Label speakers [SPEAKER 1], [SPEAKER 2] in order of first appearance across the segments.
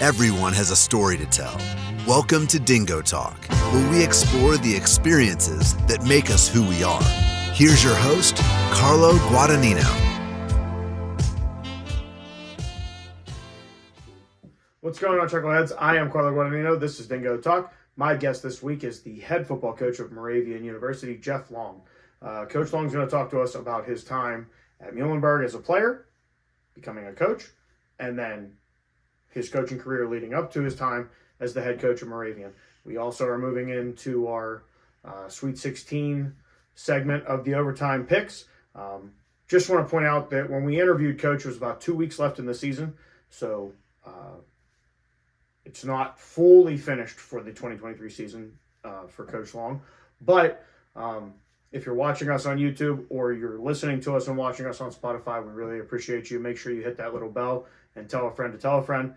[SPEAKER 1] Everyone has a story to tell. Welcome to DingoTalk, where we explore the experiences that make us who we are. Here's your host, Carlo Guadagnino.
[SPEAKER 2] What's going on, Chuckleheads? I am Carlo Guadagnino. This is DingoTalk. My guest this week is the head football coach of Moravian University, Jeff Long. Coach Long is going to talk to us about his time at Muhlenberg as a player, becoming a coach, and then his coaching career leading up to his time as the head coach of Moravian. We also are moving into our Sweet 16 segment of the overtime picks. Just want to point out that when we interviewed Coach, it was about 2 weeks left in the season, so it's not fully finished for the 2023 season for Coach Long. But if you're watching us on YouTube or you're listening to us and watching us on Spotify, we really appreciate you. Make sure you hit that little bell and tell a friend to tell a friend.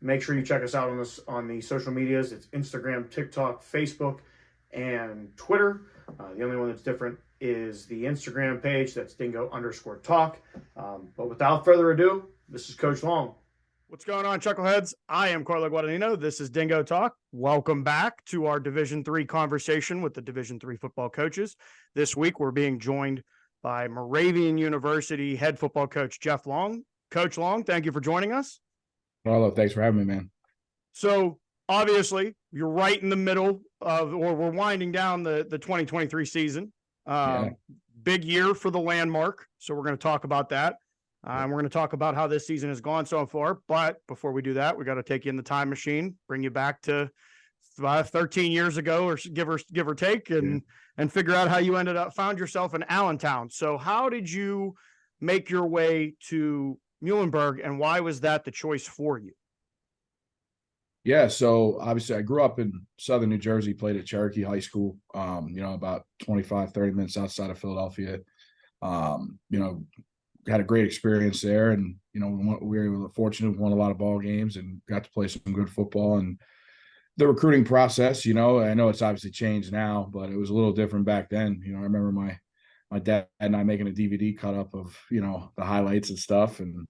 [SPEAKER 2] Make sure you check us out on the social medias. It's Instagram, TikTok, Facebook, and Twitter. The only one that's different is the Instagram page. That's dingo_talk. But without further ado, this is Coach Long. What's going on, Chuckleheads? I am Carlo Guadagnino. This is Dingo Talk. Welcome back to our Division III conversation with the Division III football coaches. This week, we're being joined by Moravian University head football coach Jeff Long. Coach Long, thank you for joining us.
[SPEAKER 3] Carlo, thanks for having me, man.
[SPEAKER 2] So, obviously, you're right in the middle of, or we're winding down the 2023 season. Big year for the landmark, so we're going to talk about that. We're going to talk about how this season has gone so far. But before we do that, we got to take you in the time machine, bring you back to 13 years ago, or give or take, and figure out how you found yourself in Allentown. So how did you make your way to Muhlenberg, and why was that the choice for you?
[SPEAKER 3] Yeah, so obviously I grew up in southern New Jersey, played at Cherokee High School, about 25, 30 minutes outside of Philadelphia. Had a great experience there, and we were fortunate, won a lot of ball games and got to play some good football. And the recruiting process, I know it's obviously changed now, but it was a little different back then. I remember my dad and I making a DVD cut up of the highlights and stuff, and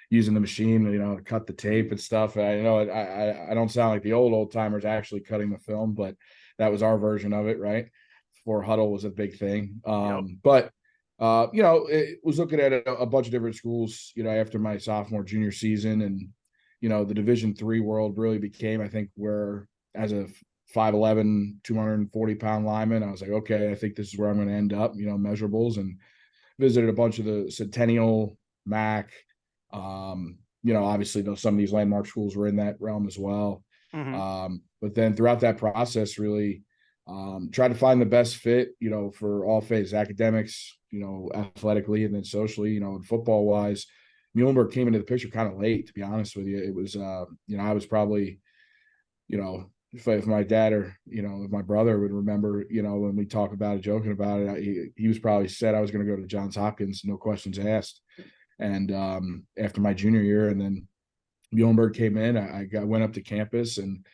[SPEAKER 3] using the machine to cut the tape and stuff. I know I don't sound like the old timers actually cutting the film, but that was our version of it, right? Before Huddle was a big thing. But it was looking at a bunch of different schools, after my sophomore, junior season. And, the Division III world really became, I think, where as a 5'11", 240-pound lineman, I was like, okay, I think this is where I'm going to end up, measurables, and visited a bunch of the Centennial, MAC. Obviously, some of these landmark schools were in that realm as well.
[SPEAKER 2] Mm-hmm.
[SPEAKER 3] But then throughout that process, really tried to find the best fit, for all phases, academics, athletically, and then socially, and football wise. Muhlenberg came into the picture kind of late, to be honest with you. It was, I was probably, if my dad or, if my brother would remember, when we talk about it, joking about it, he was probably said I was going to go to Johns Hopkins, no questions asked. And after my junior year, and then Muhlenberg came in, I went up to campus and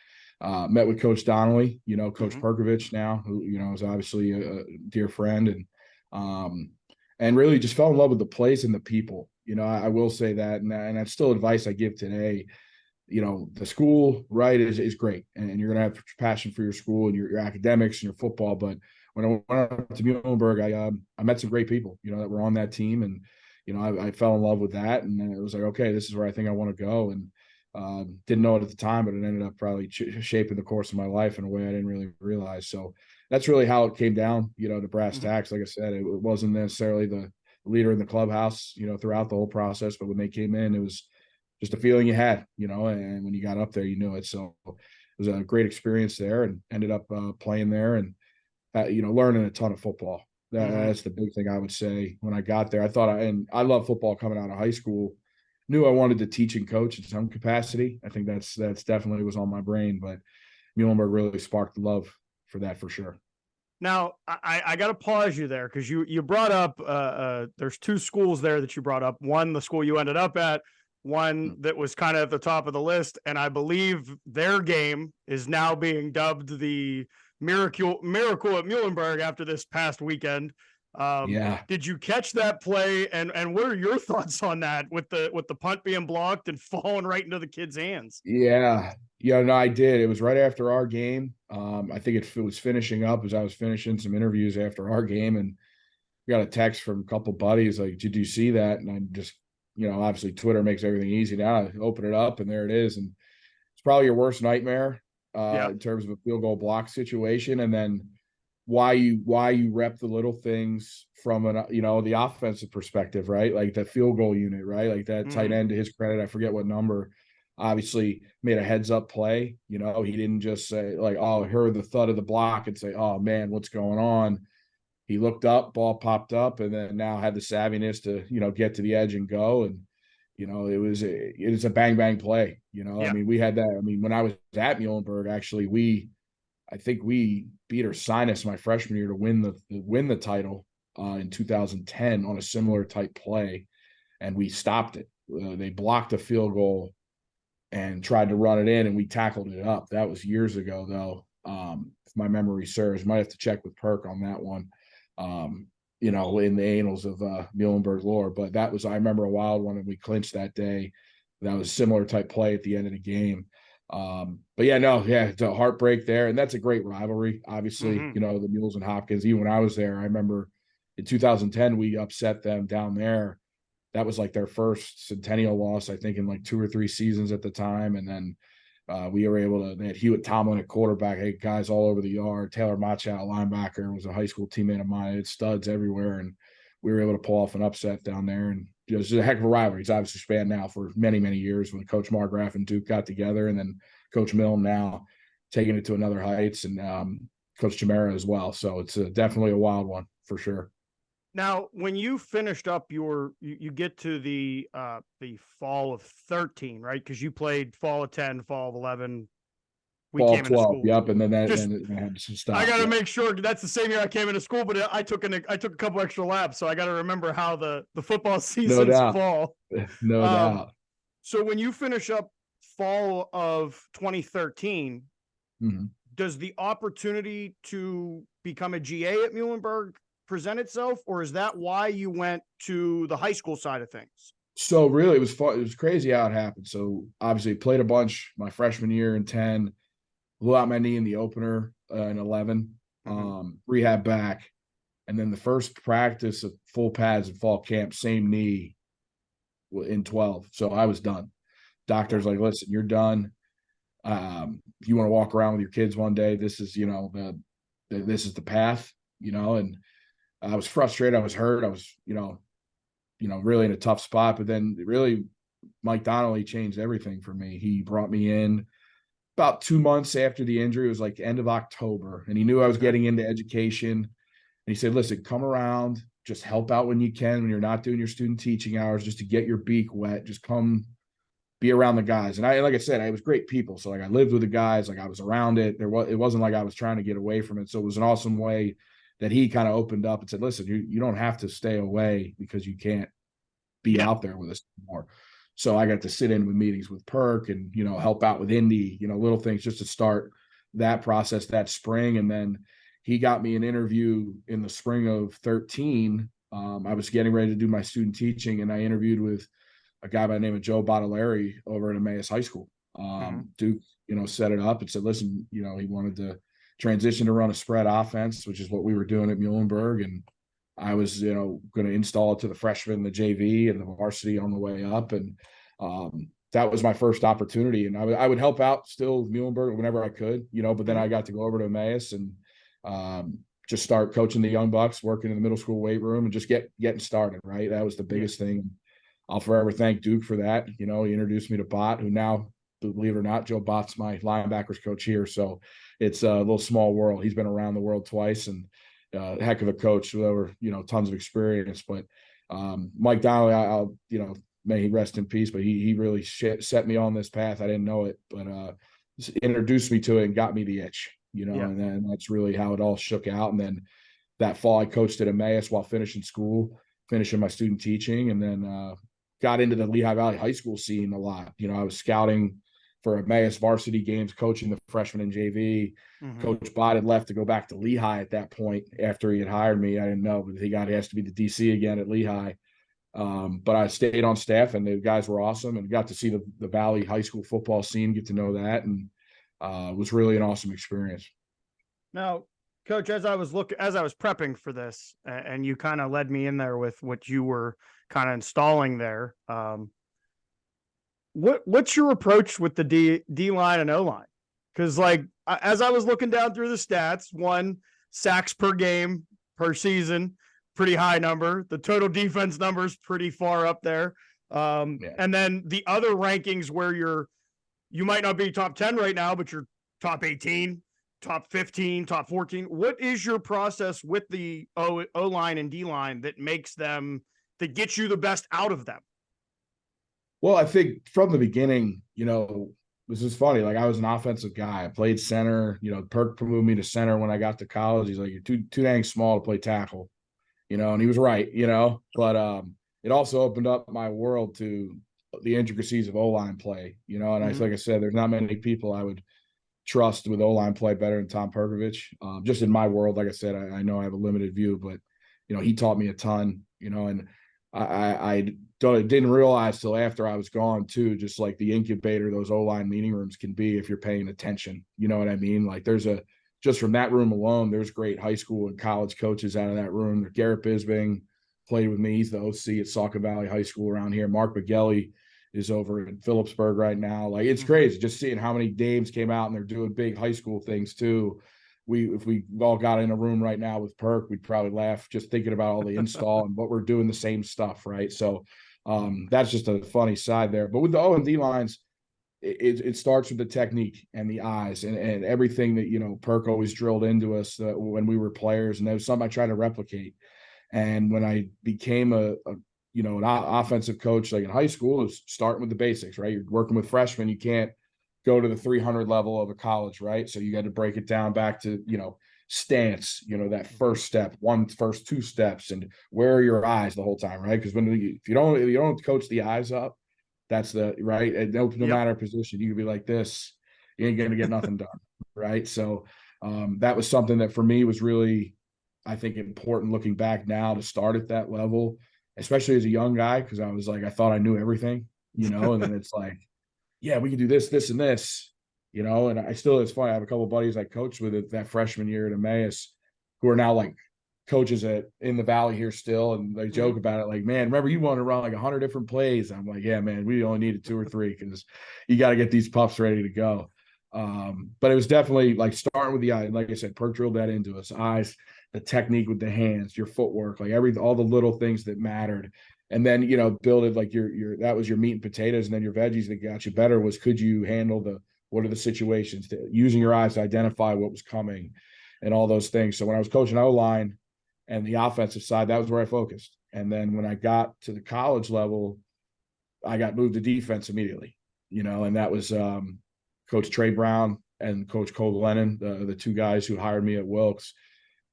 [SPEAKER 3] met with Coach Donnelly, Coach
[SPEAKER 2] Mm-hmm.
[SPEAKER 3] Perkovich now, who, is obviously a dear friend, and really just fell in love with the place and the people. I will say that, and that's still advice I give today. The school, right, is great, and you're going to have passion for your school and your academics and your football. But when I went up to Muhlenberg, I met some great people, that were on that team, and I fell in love with that, and then it was like, okay, this is where I think I want to go. And didn't know it at the time, but it ended up probably shaping the course of my life in a way I didn't really realize. So that's really how it came down, to brass tacks. Like I said, it wasn't necessarily the leader in the clubhouse, throughout the whole process, but when they came in, it was just a feeling you had, and when you got up there, you knew it. So it was a great experience there, and ended up playing there and, learning a ton of football. That's the big thing I would say. When I got there, I love football coming out of high school. Knew I wanted to teach and coach in some capacity. I think that's definitely was on my brain, but Muhlenberg really sparked the love for that, for sure.
[SPEAKER 2] Now, I got to pause you there, because you brought up there's two schools there that you brought up. One, the school you ended up at, one that was kind of at the top of the list, and I believe their game is now being dubbed the Miracle at Muhlenberg after this past weekend.
[SPEAKER 3] Yeah.
[SPEAKER 4] Did you catch that play? And what are your thoughts on that with the punt being blocked and falling right into the kid's hands?
[SPEAKER 3] Yeah. Yeah, no, I did. It was right after our game. I think it was finishing up as I was finishing some interviews after our game, and got a text from a couple buddies like, "Did you see that?" And I just, obviously Twitter makes everything easy now. I open it up and there it is, and it's probably your worst nightmare in terms of a field goal block situation. And then why you rep the little things from the offensive perspective, right? Like the field goal unit, right? Like that tight end, to his credit, I forget what number, obviously made a heads up play. He didn't just say like, "Oh, I heard the thud of the block," and say, "Oh man, what's going on?" He looked up, ball popped up, and then now had the savviness to, get to the edge and go. And, it was a bang, bang play. I mean, we had that. I mean, when I was at Muhlenberg, actually, I think we beat Ursinus my freshman year to win the title in 2010 on a similar type play. And we stopped it. They blocked a field goal and tried to run it in, and we tackled it up. That was years ago, though. If my memory serves, might have to check with Perk on that one. In the annals of Muhlenberg lore. But that was, I remember, a wild one, and we clinched that day. That was a similar type play at the end of the game. It's a heartbreak there, and that's a great rivalry. Obviously, the Mules and Hopkins. Even when I was there, I remember in 2010 we upset them down there. That was like their first centennial loss, I think, in like 2 or 3 seasons at the time. And then we were able to, they had Hewitt Tomlin at quarterback, hey, guys all over the yard. Taylor Machow, linebacker, was a high school teammate of mine. It's studs everywhere. And we were able to pull off an upset down there. And it was a heck of a rivalry. It's obviously spanned now for many, many years when Coach Margraf and Duke got together, and then Coach Milne now taking it to another heights, and Coach Chimera as well. So it's definitely a wild one for sure.
[SPEAKER 4] Now, when you finished up you get to the fall of 13, right? Because you played fall of 10, fall of 11.
[SPEAKER 3] Fall 12, yep, and then that had to stop.
[SPEAKER 4] I got to make sure that's the same year I came into school, but I took a couple extra laps, so I got to remember how the football seasons fall.
[SPEAKER 3] No doubt.
[SPEAKER 4] So when you finish up fall of 2013, does the opportunity to become a GA at Muhlenberg present itself, or is that why you went to the high school side of things?
[SPEAKER 3] So really, it was fun. It was crazy how it happened. So obviously played a bunch my freshman year in 10, blew out my knee in the opener in 11, rehab back. And then the first practice of full pads at fall camp, same knee in 12. So I was done. Doctor's like, "Listen, you're done. If you want to walk around with your kids one day, this is, this is the path, and I was frustrated. I was hurt. I was, really in a tough spot. But then really, Mike Donnelly changed everything for me. He brought me in about 2 months after the injury. It was like the end of October, and he knew I was getting into education. And he said, "Listen, come around, just help out when you can, when you're not doing your student teaching hours, just to get your beak wet. Just come be around the guys." And like I said, I was great people. So like I lived with the guys, like I was around it. It wasn't like I was trying to get away from it. So it was an awesome way that he kind of opened up and said, "Listen, you don't have to stay away because you can't be out there with us anymore." So I got to sit in with meetings with Perk and, help out with Indy, little things just to start that process that spring. And then he got me an interview in the spring of 13. I was getting ready to do my student teaching, and I interviewed with a guy by the name of Joe Bottaleri over at Emmaus High School. Duke, set it up and said, "Listen, he wanted to transition to run a spread offense," which is what we were doing at Muhlenberg. And I was, going to install it to the freshmen, the JV, and the varsity on the way up. And that was my first opportunity. And I would help out still with Muhlenberg whenever I could, but then I got to go over to Emmaus and just start coaching the young bucks, working in the middle school weight room, and just getting started. Right. That was the biggest thing. I'll forever thank Duke for that. He introduced me to Bott, who now, believe it or not, Joe Bott's my linebackers coach here. So it's a little small world. He's been around the world twice, and heck of a coach with over, tons of experience. But Mike Donnelly, I'll, may he rest in peace, but he really set me on this path. I didn't know it, but introduced me to it and got me the itch, and then that's really how it all shook out. And then that fall I coached at Emmaus while finishing school, finishing my student teaching, and then got into the Lehigh Valley high school scene a lot. I was scouting for Emmaus varsity games, coaching the freshmen in JV.
[SPEAKER 4] Mm-hmm.
[SPEAKER 3] Coach Bott had left to go back to Lehigh at that point after he had hired me. I didn't know, but he got asked to be the DC again at Lehigh. But I stayed on staff, and the guys were awesome, and got to see the Valley high school football scene, get to know that, and it was really an awesome experience.
[SPEAKER 4] Now, Coach, as I was prepping for this, and you kind of led me in there with what you were kind of installing there. What's your approach with the D line and O line? Because as I was looking down through the stats, 1 sacks per game per season, pretty high number. The total defense numbers pretty far up there. And then the other rankings where you might not be top 10 right now, but you're top 18, top 15, top 14. What is your process with the O line and D line that gets you the best out of them?
[SPEAKER 3] Well, I think from the beginning, this is funny. I was an offensive guy. I played center. Perk moved me to center when I got to college. He's like, "You're too dang small to play tackle," and he was right. But it also opened up my world to the intricacies of O-line play. And
[SPEAKER 4] Mm-hmm.
[SPEAKER 3] like I said, there's not many people I would trust with O-line play better than Tom Perkovich. Just in my world, like I said, I know I have a limited view, but he taught me a ton. And I didn't realize till after I was gone too, just like the incubator those O-line meeting rooms can be if you're paying attention. You know what I mean? Just from that room alone, there's great high school and college coaches out of that room. Garrett Bisbing played with me. He's the OC at Saukett Valley High School around here. Mark McGelly is over in Phillipsburg right now. It's crazy just seeing how many Dames came out, and they're doing big high school things too. If we all got in a room right now with Perk, we'd probably laugh just thinking about all the install and what we're doing the same stuff, right? So that's just a funny side there. But with the O and D lines, it starts with the technique and the eyes and everything that Perk always drilled into us when we were players, and that was something I tried to replicate. And when I became an offensive coach, like in high school, it was starting with the basics, right? You're working with freshmen, you can't go to the 300 level of a college, right? So you got to break it down back to, stance, that first step, first 2 steps, and where are your eyes the whole time, right? Because if you don't coach the eyes up, that's the right. And no matter position, you could be like this, you ain't gonna get nothing done, right? So that was something that for me was really, I think, important looking back now to start at that level, especially as a young guy, because I was I thought I knew everything, and then it's yeah, we can do this, this, and this, and it's funny. I have a couple of buddies I coached with it that freshman year at Emmaus who are now coaches in the Valley here still. And they joke about it. Man, remember you wanted to run 100 different plays. I'm like, yeah, man, we only needed 2 or 3 because you got to get these pups ready to go. But it was definitely starting with the eye. Like I said, Perk drilled that into us. Eyes, the technique with the hands, your footwork, all the little things that mattered. And then, build it your that was your meat and potatoes. And then your veggies that got you better was, could you handle what are the situations, using your eyes to identify what was coming and all those things. So when I was coaching O-line and the offensive side, that was where I focused. And then when I got to the college level, I got moved to defense immediately, and that was Coach Trey Brown and Coach Cole Glennon, the 2 guys who hired me at Wilkes.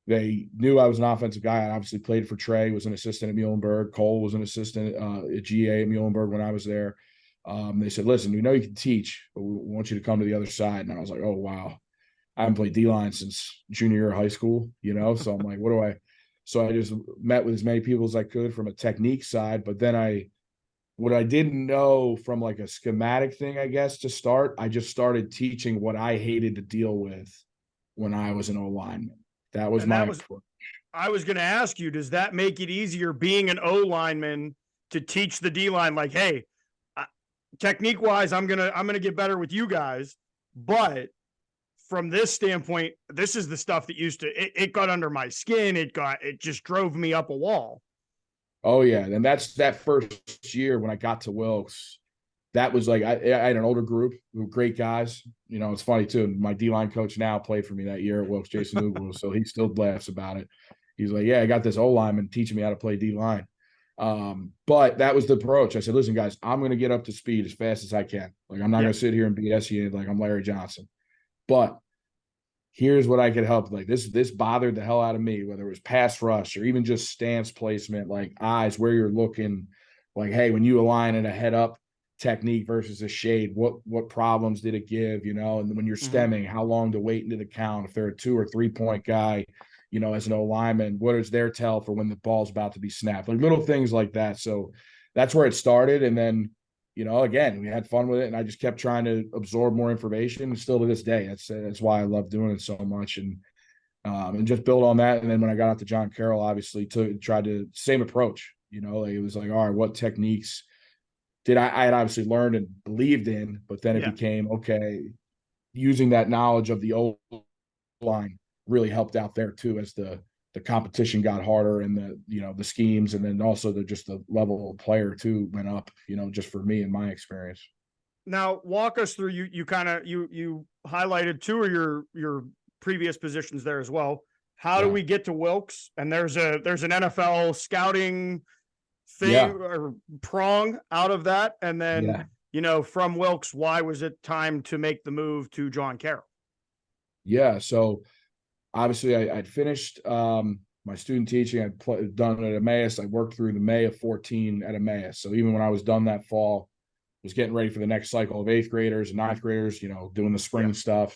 [SPEAKER 3] They knew I was an offensive guy. I obviously played for Trey, was an assistant at Muhlenberg. Cole was an assistant at GA at Muhlenberg when I was there. They said, listen, we know you can teach, but we want you to come to the other side. And I was like, oh, wow. I haven't played D-line since junior year of high school, So I'm like, so I just met with as many people as I could from a technique side. But then what I didn't know from a schematic thing, I guess, to start, I just started teaching what I hated to deal with when I was an O-lineman. That was
[SPEAKER 4] I was going to ask you, does that make it easier being an O-lineman to teach the D-line? Hey, technique wise, I'm going to get better with you guys. But from this standpoint, this is the stuff that it got under my skin. It just drove me up a wall.
[SPEAKER 3] Oh yeah. And that's that first year when I got to Wilkes, that was I had an older group who were great guys. It's funny too. My D-line coach now played for me that year at Wilkes, Jason Ugle. So he still laughs about it. He's like, yeah, I got this O-lineman teaching me how to play D-line. But that was the approach. I said, listen, guys, I'm going to get up to speed as fast as I can. I'm not going to sit here and BS you like I'm Larry Johnson. But here's what I could help. This bothered the hell out of me, whether it was pass rush or even just stance placement, eyes, where you're looking. Hey, when you align in a head up technique versus a shade. What problems did it give, and when you're stemming, how long to wait into the count, if they're a 2 or 3 point guy, as an O lineman, what is their tell for when the ball's about to be snapped, like little things like that. So that's where it started. And then, again, we had fun with it, and I just kept trying to absorb more information. And still to this day, that's why I love doing it so much. And just build on that. And then when I got out to John Carroll, obviously tried to same approach, like it was like, all right, what techniques did I had obviously learned and believed in, but then it became, okay, using that knowledge of the O line really helped out there too, as the competition got harder and the schemes, and then also the level of player too went up, just for me and my experience.
[SPEAKER 4] Now walk us through, you highlighted 2 of your previous positions there as well. How do we get to Wilkes? And there's an NFL scouting thing or prong out of that. And then, from Wilkes, why was it time to make the move to John Carroll?
[SPEAKER 3] Yeah. So obviously I'd finished my student teaching. I'd done it at Emmaus. I worked through the May of 14 at Emmaus. So even when I was done that fall, was getting ready for the next cycle of 8th graders and 9th graders, doing the spring stuff.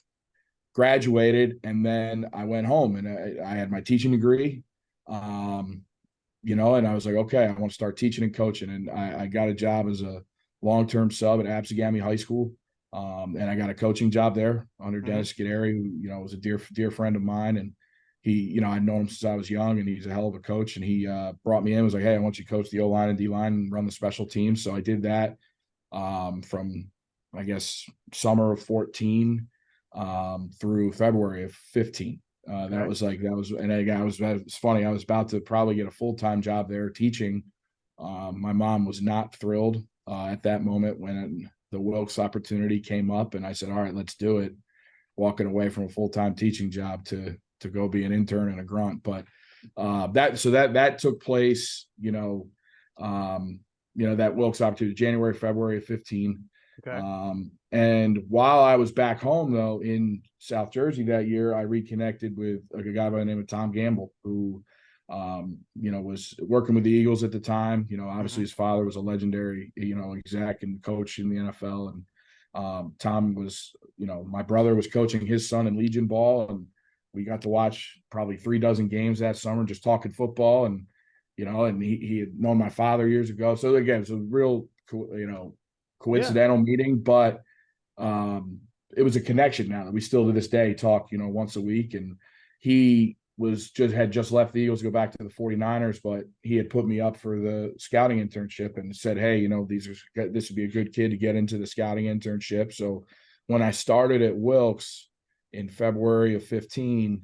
[SPEAKER 3] Graduated, and then I went home, and I had my teaching degree, and I was like, okay, I want to start teaching and coaching. And I got a job as a long-term sub at Absegami High School. And I got a coaching job there under Dennis Scuderi, who, was a dear friend of mine. And he, I'd known him since I was young, and he's a hell of a coach. And he brought me in, was like, hey, I want you to coach the O-line and D-line and run the special teams. So I did that from, I guess, summer of 14 through February of 15. And again, it's funny. I was about to probably get a full-time job there teaching. My mom was not thrilled at that moment when the Wilkes opportunity came up, and I said, all right, let's do it. Walking away from a full-time teaching job to go be an intern and a grunt. But that took place, that Wilkes opportunity, January, February of 15. Okay. And while I was back home, though, in South Jersey that year, I reconnected with a guy by the name of Tom Gamble, who, was working with the Eagles at the time. Obviously his father was a legendary, exec and coach in the NFL. And Tom was, my brother was coaching his son in Legion ball, and we got to watch probably 36 games that summer, just talking football. And, and he had known my father years ago. So again, it's a real, coincidental meeting, but it was a connection now that we still to this day talk, once a week. And he had just left the Eagles to go back to the 49ers, but he had put me up for the scouting internship and said, hey, this would be a good kid to get into the scouting internship. So when I started at Wilkes in February of 15,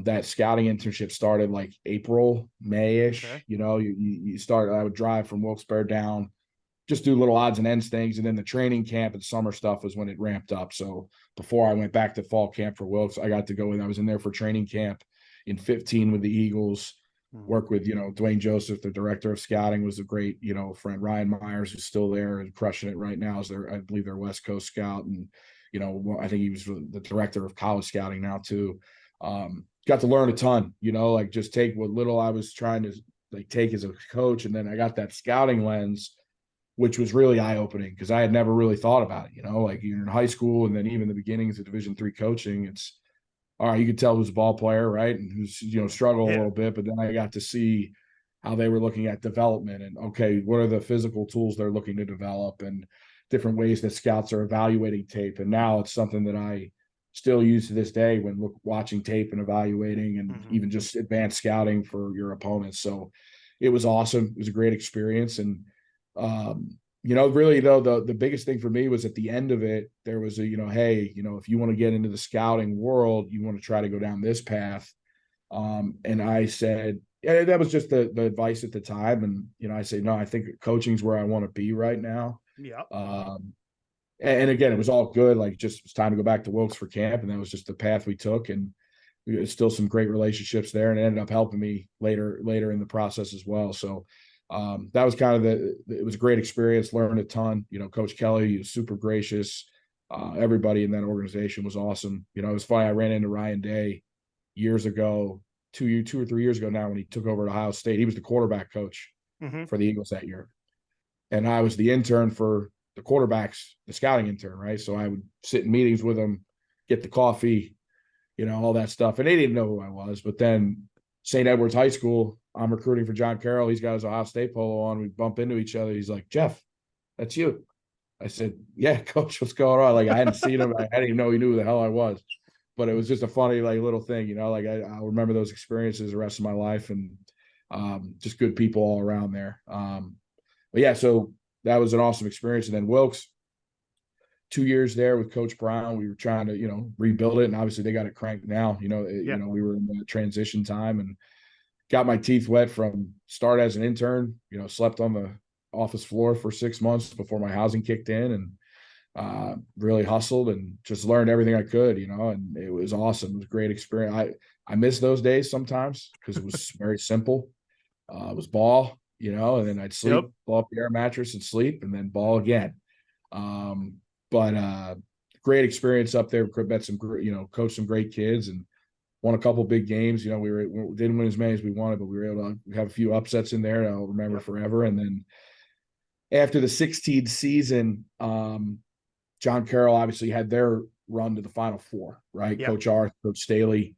[SPEAKER 3] that scouting internship started like April, May-ish. Okay. You start, I would drive from Wilkes-Barre down, just do little odds and ends things. And then the training camp and summer stuff was when it ramped up. So before I went back to fall camp for Wilkes, I got to go in. I was in there for training camp in 15 with the Eagles, work with, Dwayne Joseph, the director of scouting, was a great, friend. Ryan Myers, who's still there and crushing it right now, is I believe their West Coast scout. And, I think he was the director of college scouting now too. Got to learn a ton, just take what little I was trying to take as a coach. And then I got that scouting lens, which was really eye-opening because I had never really thought about it. You're in high school, and then even the beginnings of Division III coaching, it's all right, you could tell who's a ball player, right, and who's struggle a little bit. But then I got to see how they were looking at development, and okay, what are the physical tools they're looking to develop, and different ways that scouts are evaluating tape. And now it's something that I still use to this day when watching tape and evaluating, and even just advanced scouting for your opponents. So it was awesome. It was a great experience. And really though, the biggest thing for me was at the end of it, there was a, hey, if you want to get into the scouting world, you want to try to go down this path. And I said, yeah, that was just the advice at the time. And, I say, no, I think coaching's where I want to be right now. Yeah. And again, it was all good. Just it was time to go back to Wilkes for camp. And that was just the path we took. And there's still some great relationships there, and it ended up helping me later in the process as well. So, that was kind of it was a great experience, learned a ton. Coach Kelly, he was super gracious. Everybody in that organization was awesome. It was funny. I ran into Ryan Day years ago, 2 or 3 years ago now, when he took over at Ohio State. He was the quarterback coach for the Eagles that year. And I was the intern for the quarterback's the scouting intern, right? So I would sit in meetings with him, get the coffee, all that stuff. And they didn't know who I was. But then St. Edward's High School, I'm recruiting for John Carroll. He's got his Ohio State polo on. We bump into each other. He's like, Jeff, that's you. I said, yeah, coach, what's going on? Like, I hadn't seen him. I didn't even know he knew who the hell I was. But it was just a funny, little thing, like I'll remember those experiences the rest of my life, and just good people all around there. But yeah, so that was an awesome experience. And then Wilkes, 2 years there with Coach Brown, we were trying to, rebuild it. And obviously they got it cranked now, we were in the transition time, and got my teeth wet from start as an intern, slept on the office floor for 6 months before my housing kicked in, and really hustled and just learned everything I could, and it was awesome. It was a great experience. I miss those days sometimes because it was very simple. It was ball, and then I'd sleep, ball up the air mattress and sleep, and then ball again. But great experience up there. Met some, coached some great kids and won a couple big games. We didn't win as many as we wanted, but we were able to have a few upsets in there that I'll remember forever. And then after the 16th season, John Carroll obviously had their run to the Final Four, right? Yep. Coach Arth, Coach Staley,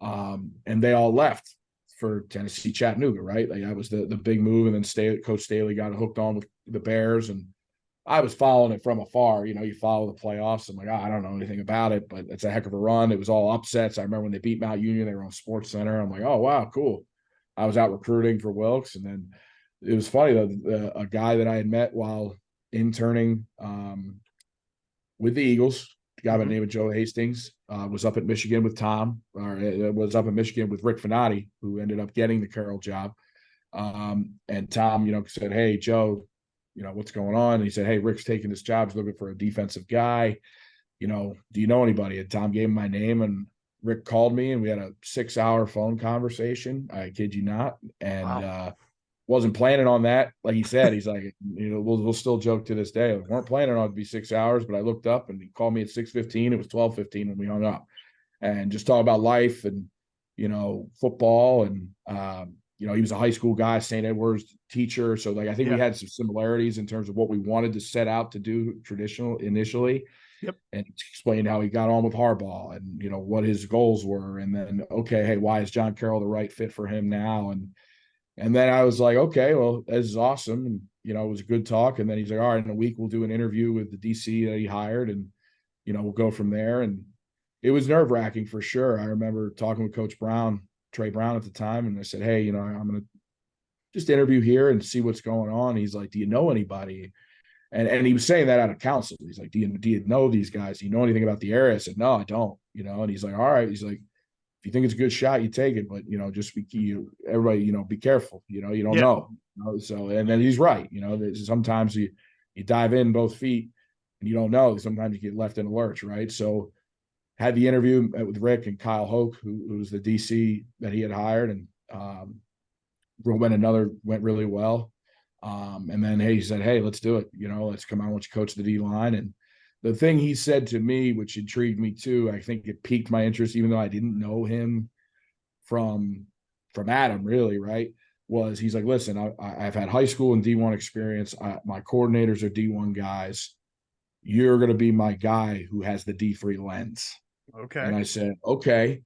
[SPEAKER 3] and they all left for Tennessee Chattanooga, right? Like that was the big move. And then Coach Staley got hooked on with the Bears, and I was following it from afar. You follow the playoffs. I'm like, I don't know anything about it, but it's a heck of a run. It was all upsets. I remember when they beat Mount Union, they were on Sports Center. I'm like, oh, wow, cool. I was out recruiting for Wilkes. And then it was funny, though, a guy that I had met while interning with the Eagles, a guy by the name of Joe Hastings, was up at Michigan with Tom, or was up in Michigan with Rick Finati, who ended up getting the Carroll job. And Tom, said, hey, Joe, what's going on? And he said, hey, Rick's taking this job. He's looking for a defensive guy. Do you know anybody? And Tom gave him my name, and Rick called me, and we had a 6-hour phone conversation. I kid you not. And wow. Wasn't planning on that. Like he said, he's like, we'll still joke to this day. We weren't planning on it to be 6 hours, but I looked up and he called me at 6:15. It was 12:15 when we hung up, and just talk about life and, football. And, he was a high school guy, St. Edward's teacher. So I think we had some similarities in terms of what we wanted to set out to do initially. Yep. And explained how he got on with Harbaugh and, what his goals were. And then, okay, hey, why is John Carroll the right fit for him now? And then I was like, okay, well, this is awesome. And, it was a good talk. And then he's like, all right, in a week, we'll do an interview with the DC that he hired, and, we'll go from there. And it was nerve-wracking for sure. I remember talking with Coach Brown, Trey Brown at the time, and I said, hey, I'm going to just interview here and see what's going on. He's like, do you know anybody? And he was saying that out of counsel. He's like, do you know these guys? Do you know anything about the area? I said, no, I don't, and he's like, all right. He's like, if you think it's a good shot, you take it, but just everybody, be careful, you don't know. So, and then he's right. Sometimes you dive in both feet and you don't know. Sometimes you get left in a lurch, right? So had the interview with Rick and Kyle Hoke, who was the DC that he had hired, and went really well. And then he said, hey, let's do it. Let's come on, I want you to coach the D-line. And the thing he said to me, which intrigued me too, I think it piqued my interest, even though I didn't know him from Adam, really, right, was he's like, listen, I've had high school and D1 experience. My coordinators are D1 guys. You're going to be my guy who has the D3 lens. Okay. And I said, okay.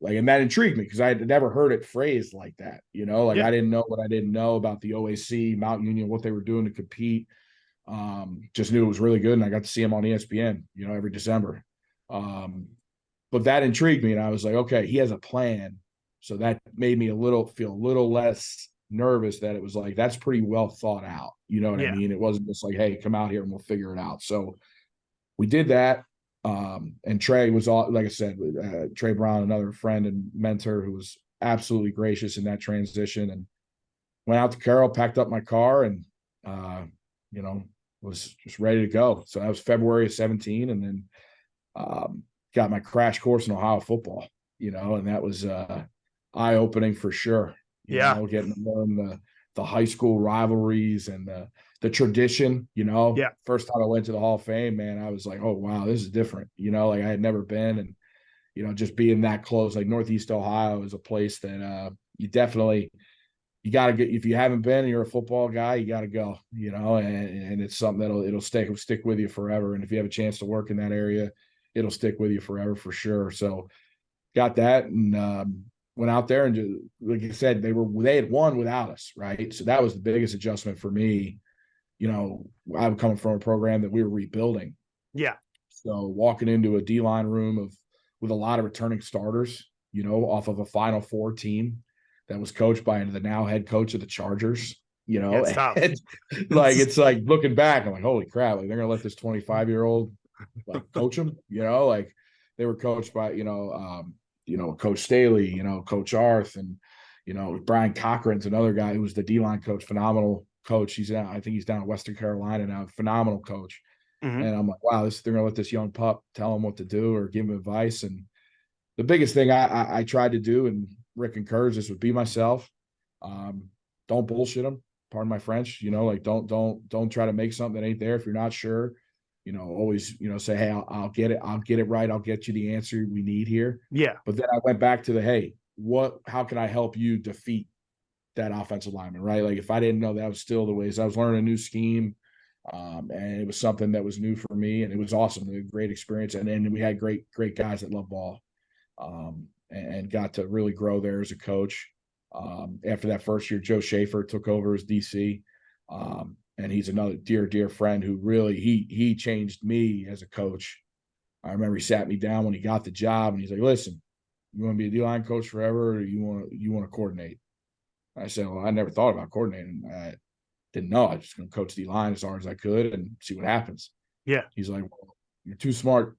[SPEAKER 3] And that intrigued me because I had never heard it phrased like that. I didn't know what I didn't know about the OAC, Mount Union, what they were doing to compete. Just knew it was really good, and I got to see him on ESPN, every December. But that intrigued me, and I was like, okay, he has a plan. So that made me feel a little less nervous that it was like, that's pretty well thought out. You know what I mean? It wasn't just like, hey, come out here and we'll figure it out. So we did that. And Trey was all, like I said, Trey Brown, another friend and mentor who was absolutely gracious in that transition, and went out to Carroll, packed up my car, and, was just ready to go. So that was February of 17, and then got my crash course in Ohio football, and that was eye-opening for sure. Getting to learn the high school rivalries and the tradition, First time I went to the Hall of Fame, man, I was like, oh, wow, this is different, I had never been. And, just being that close, like Northeast Ohio is a place that you you got to get, if you haven't been and you're a football guy, you got to go, and it's something it'll stick with you forever. And if you have a chance to work in that area, it'll stick with you forever for sure. So got that, and went out there, and just, like you said, they had won without us, right? So that was the biggest adjustment for me. I'm coming from a program that we were rebuilding.
[SPEAKER 4] Yeah.
[SPEAKER 3] So walking into a D-line room with a lot of returning starters, off of a Final Four team that was coached by the now head coach of the Chargers,
[SPEAKER 4] It's tough.
[SPEAKER 3] It's like looking back, I'm like, holy crap, like they're gonna let this 25-year-old coach them, like they were coached by, Coach Staley, Coach Arth, and, Brian Cochran's another guy who was the D-line coach, phenomenal coach. I think he's down in Western Carolina now, phenomenal coach.
[SPEAKER 4] Mm-hmm.
[SPEAKER 3] And I'm like, wow, they're going to let this young pup tell him what to do or give him advice. And the biggest thing I tried to do, and Rick encouraged this, would be myself. Don't bullshit him. Pardon my French. Don't try to make something that ain't there. If you're not sure, always, say, hey, I'll get it. I'll get it right. I'll get you the answer we need here.
[SPEAKER 4] Yeah.
[SPEAKER 3] But then I went back to hey, how can I help you defeat that offensive lineman, right? Like if I didn't know, that was still the ways I was learning a new scheme. And it was something that was new for me, and it was awesome. A great experience. And then we had great guys that love ball, and got to really grow there as a coach. After that first year, Joe Schaefer took over as DC. And he's another dear friend who really, he changed me as a coach. I remember he sat me down when he got the job, and he's like, listen, you want to be a D-line coach forever, or you want to coordinate? I said, well, I never thought about coordinating. I didn't know. I was just going to coach D-line as hard as I could and see what happens.
[SPEAKER 4] Yeah.
[SPEAKER 3] He's like, well, you're too smart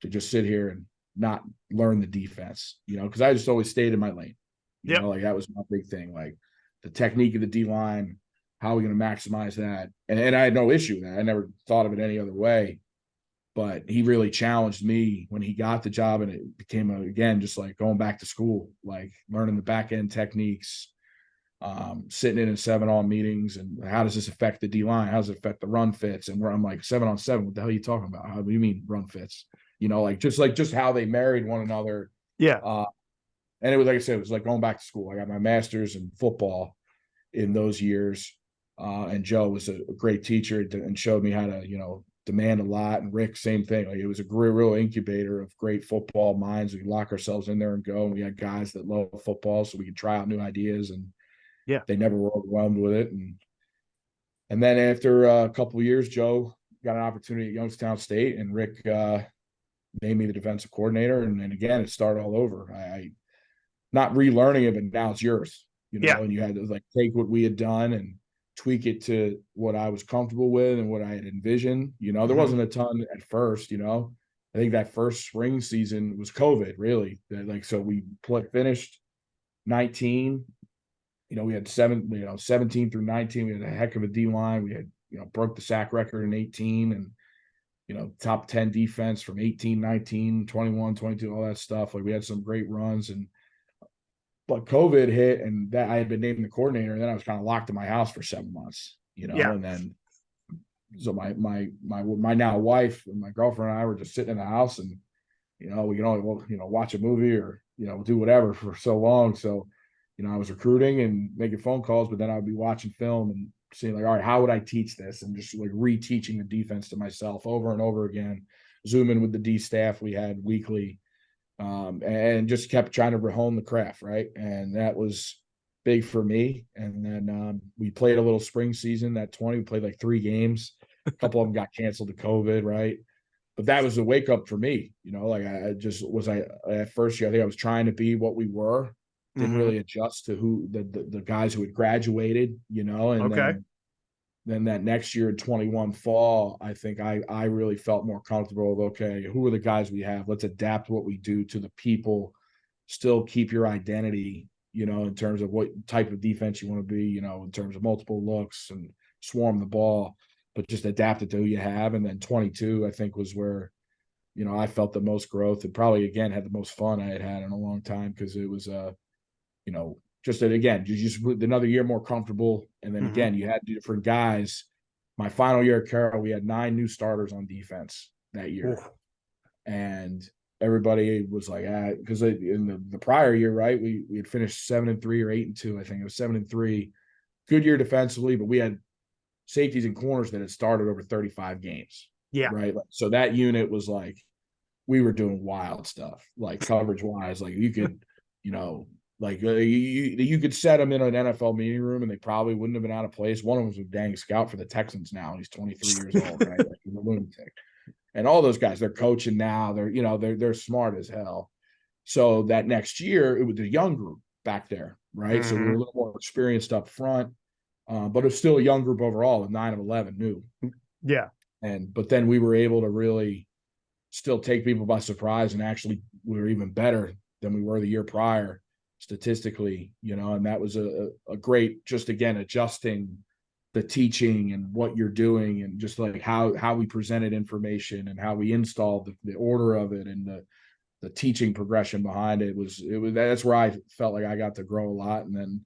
[SPEAKER 3] to just sit here and not learn the defense, because I just always stayed in my lane. Like that was my big thing, like the technique of the D-line. How are we going to maximize that? And I had no issue with that. I never thought of it any other way. But he really challenged me when he got the job, and it became, again, just like going back to school, like learning the back end techniques, sitting in 7-on meetings, and how does this affect the D-line? How does it affect the run fits? And where I'm like, 7-on-7, what the hell are you talking about? How do you mean run fits? Just how they married one another.
[SPEAKER 4] Yeah.
[SPEAKER 3] And it was, like I said, it was like going back to school. I got my master's in football in those years. And Joe was a great teacher and showed me how to, demand a lot. And Rick, same thing. Like it was a real incubator of great football minds. We lock ourselves in there and go. And we had guys that love football, so we could try out new ideas. And they never were overwhelmed with it. And then after a couple of years, Joe got an opportunity at Youngstown State, and Rick named me the defensive coordinator. And again, it started all over. I not relearning it, but now it's yours. And you had to take what we had done and tweak it to what I was comfortable with and what I had envisioned. There wasn't a ton at first. I think that first spring season was COVID, really. So we finished 19. We had 17 through 19. We had a heck of a D line. We had, broke the sack record in 18, and top 10 defense from 18, 19, 21, 22, all that stuff. Like we had some great runs, but COVID hit, and that I had been named the coordinator, and then I was kind of locked in my house for 7 months, and then so my now wife and my girlfriend and I were just sitting in the house, and we can only watch a movie or do whatever for so long. So I was recruiting and making phone calls, but then I'd be watching film and seeing all right, how would I teach this, and just reteaching the defense to myself over and over again, zooming with the D staff we had weekly. And just kept trying to hone the craft, right? And that was big for me. And then we played a little spring season. That 20, we played 3 games. A couple of them got canceled to COVID, right? But that was a wake up for me. I just was at first year, I think I was trying to be what we were. Didn't really adjust to who the guys who had graduated, and then that next year in 21 fall, I think I really felt more comfortable with, okay, who are the guys we have? Let's adapt what we do to the people, still keep your identity, in terms of what type of defense you want to be, in terms of multiple looks and swarm the ball, but just adapt it to who you have. And then 22, I think, was where, I felt the most growth, and probably, again, had the most fun I had in a long time, because it was, just that, again, you just another year more comfortable. And then again, you had different guys. My final year at Carroll, we had 9 new starters on defense that year. And everybody was like, because in the prior year, right, we had finished 7-3 or 8-2. I think it was 7-3. Good year defensively, but we had safeties and corners that had started over 35 games.
[SPEAKER 4] Yeah.
[SPEAKER 3] Right. So that unit was like, we were doing wild stuff, like coverage wise. Like you could, like you could set them in an NFL meeting room and they probably wouldn't have been out of place. One of them was a dang scout for the Texans now. And he's 23 years old, right? Like he's a lunatic. And all those guys, they're coaching now. They're smart as hell. So that next year, it was a young group back there, right? So we were a little more experienced up front, but it's still a young group overall. Of 9 of 11 new.
[SPEAKER 4] Yeah.
[SPEAKER 3] But then we were able to really still take people by surprise, and actually we were even better than we were the year prior statistically, and that was a great, just again, adjusting the teaching and what you're doing, and just like how we presented information and how we installed the order of it, and the teaching progression behind it was that's where I felt like I got to grow a lot. And then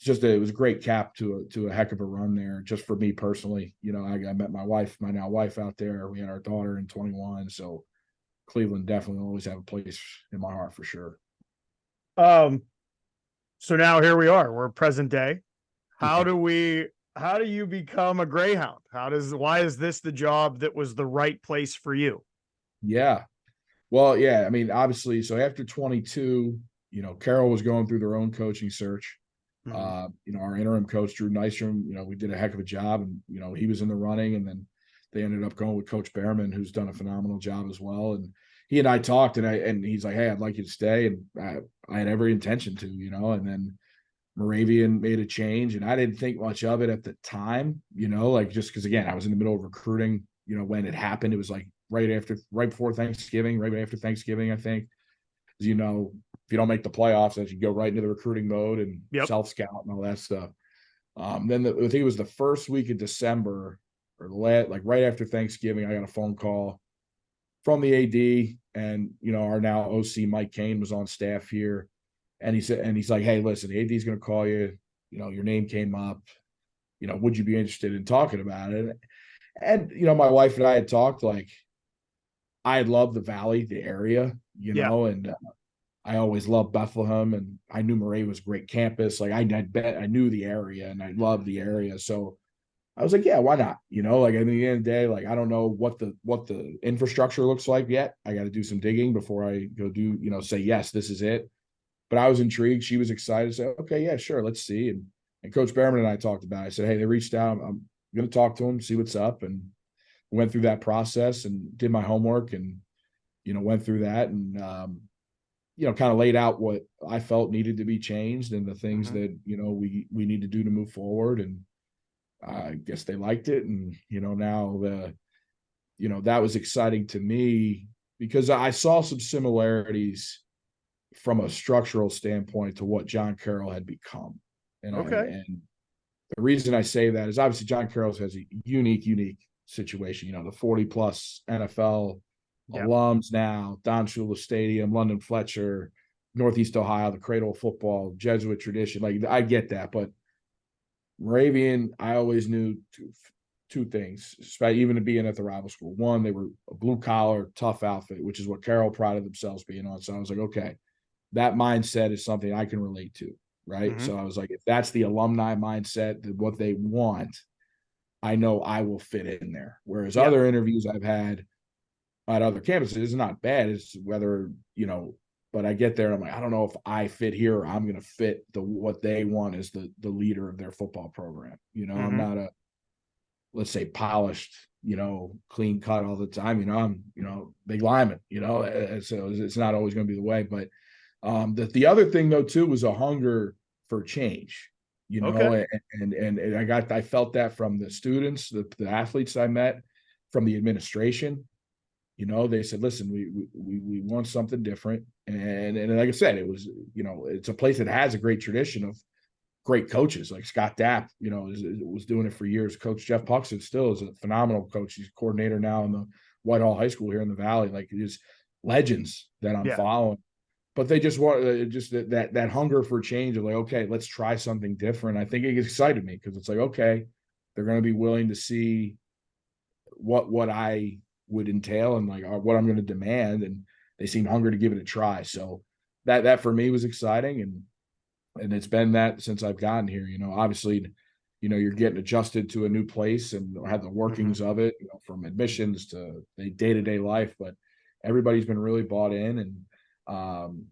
[SPEAKER 3] it was a great cap to a heck of a run there, just for me personally. I met my now wife out there. We had our daughter in 21. So Cleveland definitely always have a place in my heart for sure.
[SPEAKER 4] So now here we are, we're present day. How do you become a Greyhound? Why is this the job that was the right place for you?
[SPEAKER 3] Yeah. Well, yeah, I mean, obviously, so after 22, Carroll was going through their own coaching search. Our interim coach, Drew Nystrom, we did a heck of a job, and, he was in the running, and then they ended up going with Coach Behrman, who's done a phenomenal job as well. And he and I talked, and he's like, hey, I'd like you to stay. And I had every intention to, and then Moravian made a change, and I didn't think much of it at the time, like just because, again, I was in the middle of recruiting, when it happened. It was like right before Thanksgiving, right after Thanksgiving, I think. If you don't make the playoffs, as you go right into the recruiting mode and self-scout and all that stuff. Then I think it was the first week of December, or like right after Thanksgiving, I got a phone call from the AD, and our now OC Mike Kane was on staff here, and he's like, hey, listen, the AD's going to call you. Your name came up. Would you be interested in talking about it? And my wife and I had talked, like, I love the Valley, the area, and I always loved Bethlehem, and I knew Moravian was a great campus. Like I knew the area, and I loved the area. So I was like, yeah, why not? Like at the end of the day, like I don't know what the infrastructure looks like yet. I got to do some digging before I go say, yes, this is it. But I was intrigued. She was excited. Said, okay, yeah, sure, let's see. And Coach Behrman and I talked about it. I said, hey, they reached out. I'm going to talk to them, see what's up. And went through that process and did my homework, and went through that, and kind of laid out what I felt needed to be changed, and the things that we need to do to move forward. And I guess they liked it, and now that was exciting to me, because I saw some similarities from a structural standpoint to what John Carroll had become. And the reason I say that is obviously John Carroll has a unique situation. The 40+ NFL alums now, Don Shula Stadium, London Fletcher, Northeast Ohio, the cradle of football, Jesuit tradition. Like I get that, but Moravian, I always knew two things, even being at the rival school. One, they were a blue collar, tough outfit, which is what Carroll prided themselves being on. So I was like, okay, that mindset is something I can relate to, right? So I was like, if that's the alumni mindset, what they want, I know I will fit in there. Whereas other interviews I've had at other campuses, it's not bad. It's whether, but I get there and I'm like, I don't know if I fit here, or I'm going to fit what they want as the leader of their football program. I'm not a, let's say, polished, clean cut all the time. I'm, big lineman, so it's not always going to be the way. But the other thing though, too, was a hunger for change, and I felt that from the students, the athletes I met, from the administration. They said, listen, we want something different. And like I said, it was, it's a place that has a great tradition of great coaches. Like Scott Dapp, was doing it for years. Coach Jeff Puxton still is a phenomenal coach. He's coordinator now in the Whitehall High School here in the Valley. Like, it's legends that I'm following. But they just want that hunger for change of like, okay, let's try something different. I think it excited me, because it's like, okay, they're going to be willing to see what I would entail, and like what I'm going to demand. And they seem hungry to give it a try. So that for me was exciting. And it's been that since I've gotten here. Obviously, you're getting adjusted to a new place and have the workings of it, from admissions to the day-to-day life. But everybody's been really bought in and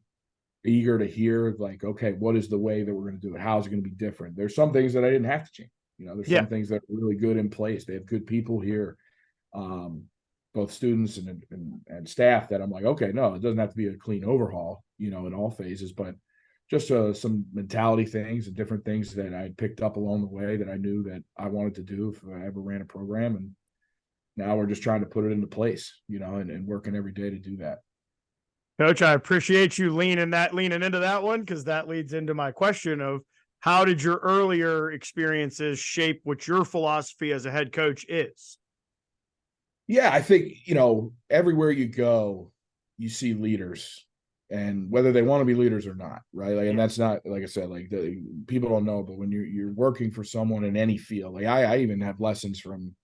[SPEAKER 3] eager to hear, like, okay, what is the way that we're going to do it? How is it going to be different? There's some things that I didn't have to change. There's some things that are really good in place. They have good people here, both students and staff, that I'm like, okay, no, it doesn't have to be a clean overhaul, in all phases, but just some mentality things and different things that I picked up along the way that I knew that I wanted to do if I ever ran a program. And now we're just trying to put it into place, and working every day to do that.
[SPEAKER 4] Coach, I appreciate you leaning into that one, because that leads into my question of how did your earlier experiences shape what your philosophy as a head coach is?
[SPEAKER 3] Yeah, I think, everywhere you go, you see leaders, and whether they want to be leaders or not, right? Like, and that's not, like I said, like people don't know, but when you're working for someone in any field, like I even have lessons from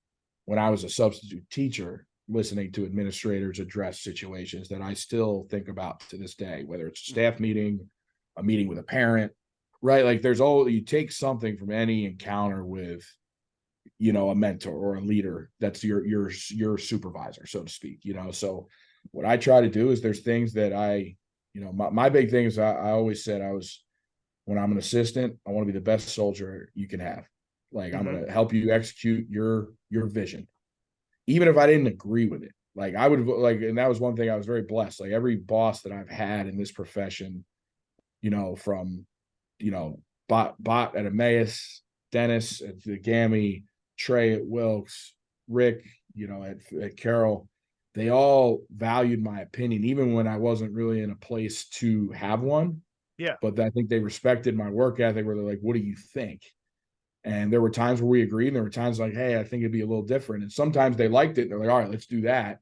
[SPEAKER 3] when I was a substitute teacher, listening to administrators address situations that I still think about to this day, whether it's a staff meeting, a meeting with a parent, right? Like you take something from any encounter with, a mentor or a leader that's your supervisor, so to speak, So what I try to do is there's things that my big thing is I always said when I'm an assistant, I want to be the best soldier you can have. Like, I'm going to help you execute your vision, even if I didn't agree with it. Like, I would and that was one thing I was very blessed. Like, every boss that I've had in this profession, from, Bot at Emmaus, Dennis at the GAMI, Trey at Wilkes, Rick, at Carroll, they all valued my opinion, even when I wasn't really in a place to have one.
[SPEAKER 4] Yeah.
[SPEAKER 3] But I think they respected my work ethic, where they're like, what do you think? And there were times where we agreed, and there were times like, hey, I think it'd be a little different. And sometimes they liked it. And they're like, all right, let's do that.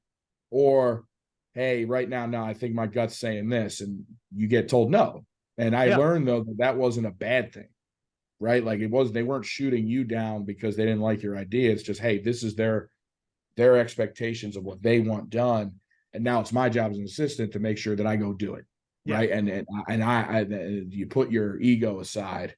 [SPEAKER 3] Or, hey, right now, no, I think my gut's saying this. And you get told no. And I learned, though, that wasn't a bad thing, right? Like, they weren't shooting you down because they didn't like your idea. It's just, hey, this is their expectations of what they want done. And now it's my job as an assistant to make sure that I go do it. Yeah. Right. And I you put your ego aside.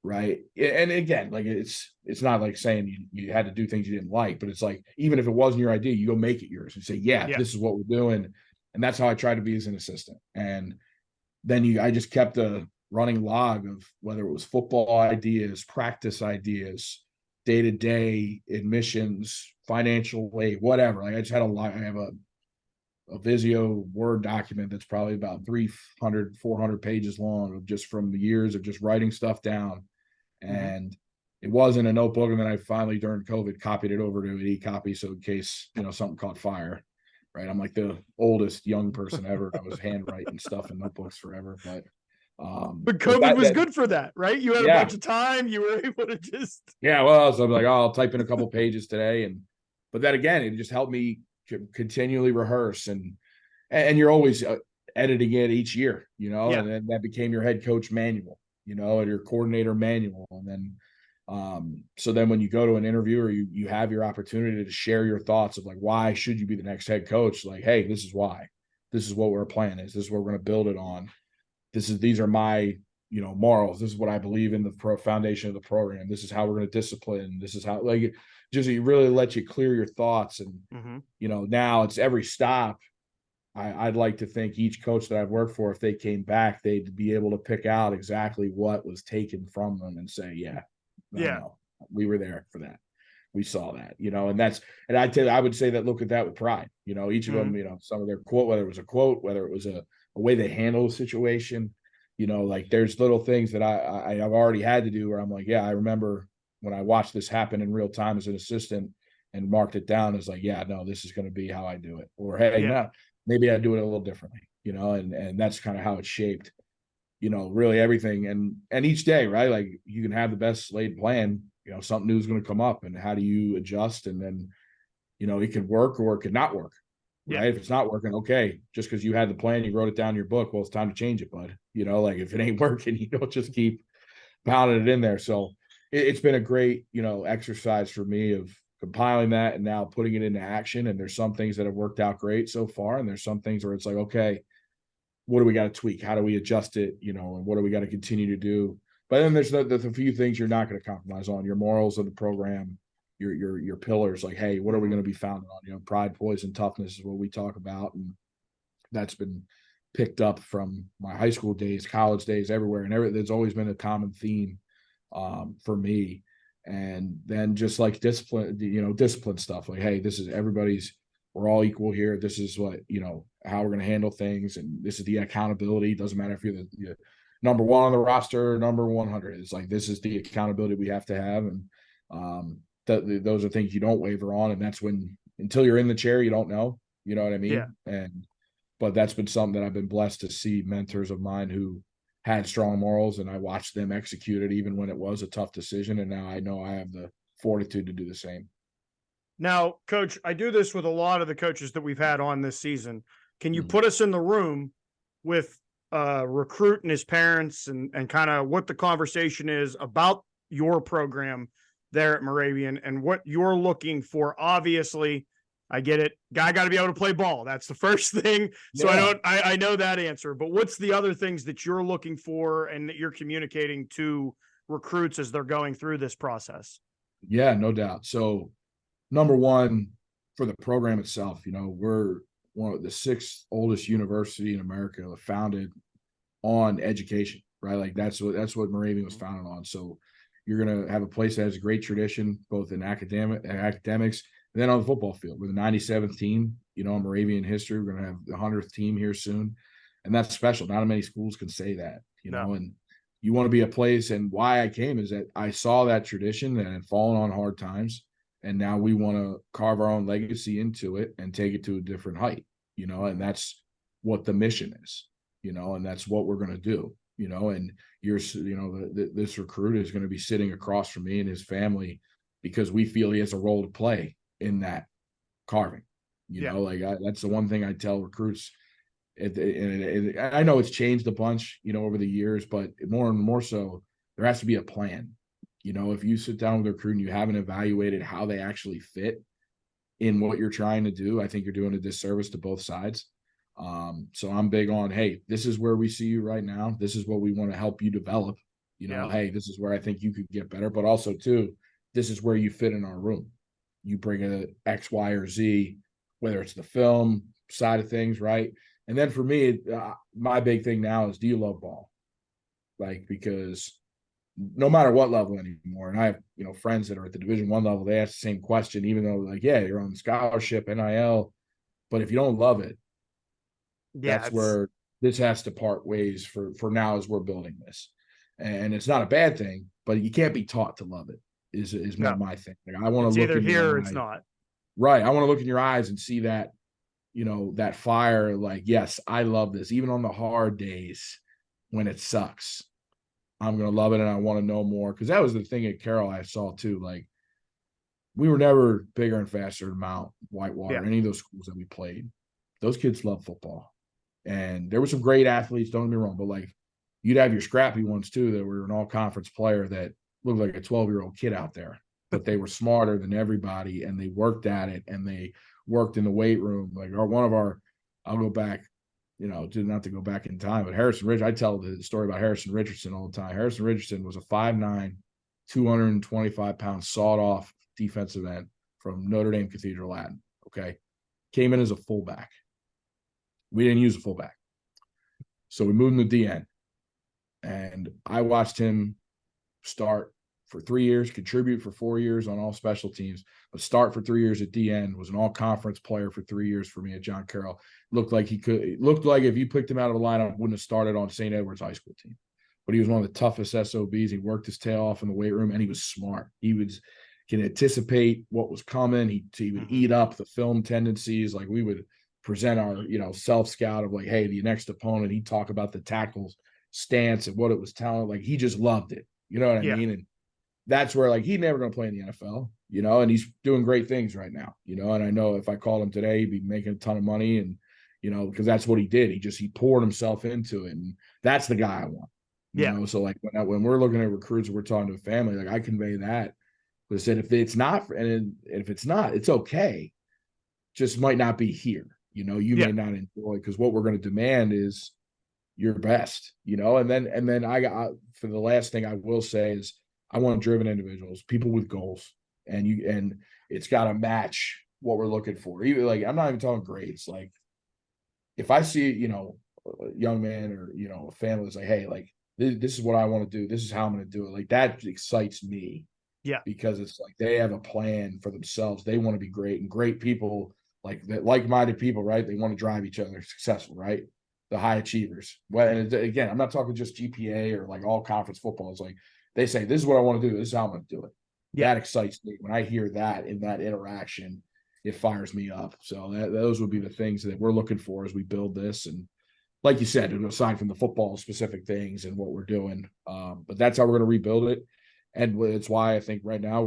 [SPEAKER 3] Right. And again, like, it's not like saying you had to do things you didn't like, but it's like, even if it wasn't your idea, you go make it yours and say, this is what we're doing. And that's how I try to be as an assistant. And then I just kept a running log of whether it was football ideas, practice ideas, day-to-day admissions, financial aid, whatever. Like, I just had a lot. I have a Visio Word document that's probably about 300, 400 pages long, of just from the years of just writing stuff down. And it wasn't a notebook. And then I finally, during COVID, copied it over to an e-copy. So in case, something caught fire, right? I'm like the oldest young person ever. I was handwriting stuff in notebooks forever. But
[SPEAKER 4] COVID was good for that, right? You had a bunch of time. You were able to just.
[SPEAKER 3] Yeah. Well, so I'm like, I'll type in a couple pages today. But then again, it just helped me continually rehearse, and you're always editing it each year, and then that became your head coach manual, and your coordinator manual. And then, so then when you go to an interview, or you have your opportunity to share your thoughts of like, why should you be the next head coach? Like, hey, this is why, this is what our plan is. This is what we're going to build it on. These are my, morals. This is what I believe in the foundation of the program. This is how we're going to discipline. This is how, like, just it really lets you clear your thoughts. And, now it's every stop. I'd like to think each coach that I've worked for, if they came back, they'd be able to pick out exactly what was taken from them and say, no, we were there for that. We saw that, and I would say that, look at that with pride, each of them, some of their quote, whether it was a quote, whether it was a way they handle a situation, like there's little things that I've already had to do where I'm like, I remember when I watched this happen in real time as an assistant and marked it down as like, no, this is going to be how I do it. Or, hey, no, maybe I do it a little differently, and that's kind of how it's shaped, really everything. And each day, right? Like, you can have the best laid plan, something new is going to come up, and how do you adjust? And then, it could work or it could not work. Right. If it's not working, okay, just because you had the plan, you wrote it down in your book, well, it's time to change it, bud. Like, if it ain't working, you don't just keep pounding it in there. So it's been a great, exercise for me of compiling that and now putting it into action. And there's some things that have worked out great so far. And there's some things where it's like, okay, what do we got to tweak? How do we adjust it? You know, and what do we got to continue to do? But then there's a few things you're not going to compromise on: your morals of the program, your pillars. Like, hey, what are we going to be founded on? You know, pride, poise, and toughness is what we talk about, and that's been picked up from my high school days, college days, everywhere, and there's always been a common theme for me. And then just like discipline, you know, discipline stuff. Like, hey, this is we're all equal here. This is what, you know, how we're going to handle things, and this is the accountability. It doesn't matter if you're the number one on the roster, number 100. It's like, this is the accountability we have to have. And those are things you don't waver on. And that's when, until you're in the chair, you don't know, you know what I mean? Yeah. But that's been something that I've been blessed to see mentors of mine who had strong morals, and I watched them execute it even when it was a tough decision. And now I know I have the fortitude to do the same.
[SPEAKER 4] Now, Coach, I do this with a lot of the coaches that we've had on this season. Can you put us in the room with recruit and his parents and kind of what the conversation is about your program there at Moravian and what you're looking for? Obviously, I get it. Guy got to be able to play ball. That's the first thing. So yeah. I know that answer, but what's the other things that you're looking for and that you're communicating to recruits as they're going through this process?
[SPEAKER 3] Yeah, no doubt. So number one, for the program itself, you know, we're one of the 6th oldest university in America, founded on education, right? Like that's what Moravian was founded on. So you're going to have a place that has a great tradition, both in academics, and then on the football field. We're the 97th team, you know, in Moravian history. We're going to have the 100th team here soon. And that's special. Not many schools can say that, you know, and you want to be a place. And why I came is that I saw that tradition that had fallen on hard times. And now we want to carve our own legacy into it and take it to a different height, you know, and that's what the mission is, you know, and that's what we're going to do, you know, and this recruit is going to be sitting across from me and his family because we feel he has a role to play in that carving, you know, like that's the one thing I tell recruits. And I know it's changed a bunch, you know, over the years, but more and more so, there has to be a plan. You know, if you sit down with a recruit and you haven't evaluated how they actually fit in what you're trying to do, I think you're doing a disservice to both sides. So I'm big on, hey, this is where we see you right now. This is what we want to help you develop. You know, hey, this is where I think you could get better. But also, too, this is where you fit in our room. You bring a X, Y, or Z, whether it's the film side of things, right? And then for me, my big thing now is, do you love ball? Like, because no matter what level anymore, and I have, you know, friends that are at the Division I level, they ask the same question, even though like, yeah, you're on scholarship, NIL, but if you don't love it, that's where this has to part ways for now as we're building this. And it's not a bad thing, but you can't be taught to love it is my thing. Like, I want to look
[SPEAKER 4] either
[SPEAKER 3] in
[SPEAKER 4] here or it's not.
[SPEAKER 3] Right. I want to look in your eyes and see that, you know, that fire, like, yes, I love this. Even on the hard days when it sucks, I'm going to love it. And I want to know more. Cause that was the thing at Carroll I saw too. Like, we were never bigger and faster than Mount, Whitewater, any of those schools that we played. Those kids love football. And there were some great athletes, don't get me wrong, but like, you'd have your scrappy ones too that were an all-conference player that looked like a 12-year-old kid out there, but they were smarter than everybody and they worked at it and they worked in the weight room. Like I'll go back, you know, not to go back in time, but Harrison Richardson, I tell the story about Harrison Richardson all the time. Harrison Richardson was a 5'9", 225-pound sawed-off defensive end from Notre Dame Cathedral Latin, okay? Came in as a fullback. We didn't use a fullback. So we moved him to DN. And I watched him start for 3 years, contribute for 4 years on all special teams, but start for 3 years at DN, was an all-conference player for 3 years for me at John Carroll. Looked like if you picked him out of the lineup, wouldn't have started on St. Edward's high school team. But he was one of the toughest SOBs. He worked his tail off in the weight room, and he was smart. He can anticipate what was coming. He would eat up the film tendencies. Like, we would present our, you know, self-scout of like, hey, the next opponent, he'd talk about the tackles stance and what it was telling. Like, he just loved it. You know what I mean? And that's where, like, he's never going to play in the NFL, you know, and he's doing great things right now, you know, and I know if I called him today, he'd be making a ton of money, and, you know, because that's what he did. He poured himself into it, and that's the guy I want. You know, so like when we're looking at recruits and we're talking to a family, like, I convey that But I said, if it's not, it's okay. Just might not be here. You may not enjoy, because what we're going to demand is your best, and then I got, for the last thing I will say is, I want driven individuals, people with goals, and it's got to match what we're looking for. Even, like, I'm not even talking grades. Like, if I see, a young man or, a family is like, hey, like, this is what I want to do. This is how I'm going to do it. Like, that excites me.
[SPEAKER 4] Yeah.
[SPEAKER 3] Because it's like they have a plan for themselves. They want to be great, and great people, like that, like-minded people, right? They want to drive each other successful, right? The high achievers. Well, and again, I'm not talking just GPA or like all conference football. It's like they say, this is what I want to do. This is how I'm going to do it. Yeah. That excites me. When I hear that in that interaction, it fires me up. So those would be the things that we're looking for as we build this. And like you said, aside from the football specific things and what we're doing, but that's how we're going to rebuild it. And it's why I think right now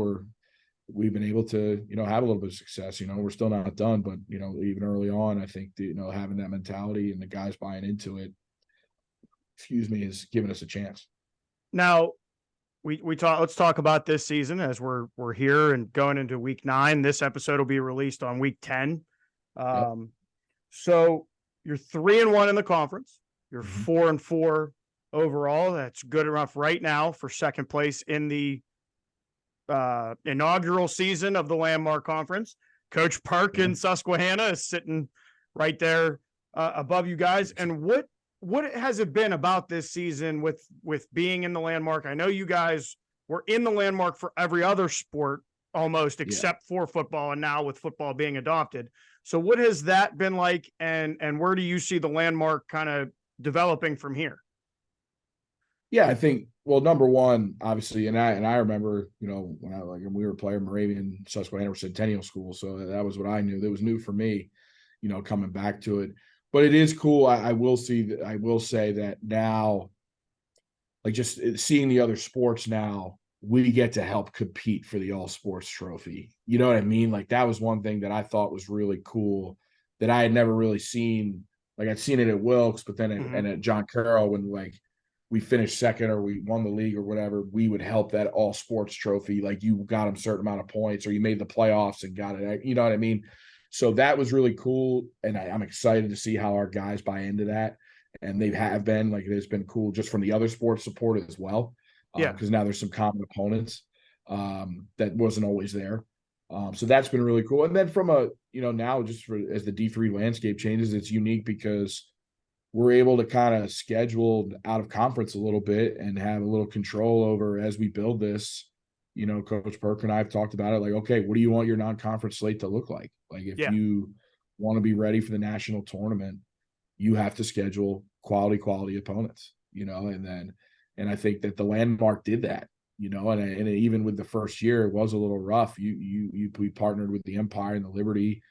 [SPEAKER 3] we've been able to, have a little bit of success. We're still not done, but, even early on, I think that, having that mentality and the guys buying into it, is giving us a chance.
[SPEAKER 4] Now, let's talk about this season as we're here and going into week 9. This episode will be released on week 10.
[SPEAKER 3] Yep.
[SPEAKER 4] So you're 3-1 in the conference. You're 4-4 overall. That's good enough right now for second place in the inaugural season of the Landmark Conference. Coach Park in Susquehanna is sitting right there above you guys. And what has it been about this season with being in the Landmark? I know you guys were in the Landmark for every other sport almost, except for football, and now with football being adopted. So what has that been like, and where do you see the Landmark kind of developing from here?
[SPEAKER 3] Yeah, I think, well, number one, obviously, and I remember, when we were playing Moravian, Susquehanna, Centennial School, so that was what I knew. That was new for me, coming back to it. But it is cool. I will say that now, like, just seeing the other sports now, we get to help compete for the All Sports trophy. You know what I mean? Like, that was one thing that I thought was really cool that I had never really seen. Like, I'd seen it at Wilkes, but then at John Carroll, when, like, we finished second or we won the league or whatever, we would help that all sports trophy. Like, you got them a certain amount of points, or you made the playoffs and got it. You know what I mean? So that was really cool. And I'm excited to see how our guys buy into that. And they have been, like, it's been cool just from the other sports support as well. Because now there's some common opponents that wasn't always there. So that's been really cool. And then from now just as the D3 landscape changes, it's unique because we're able to kind of schedule out of conference a little bit and have a little control over as we build this. Coach Perk and I have talked about it. Like, okay, what do you want your non-conference slate to look like? Like, if you want to be ready for the national tournament, you have to schedule quality opponents, and I think that the Landmark did that, and even with the first year, it was a little rough. We partnered with the Empire and the Liberty,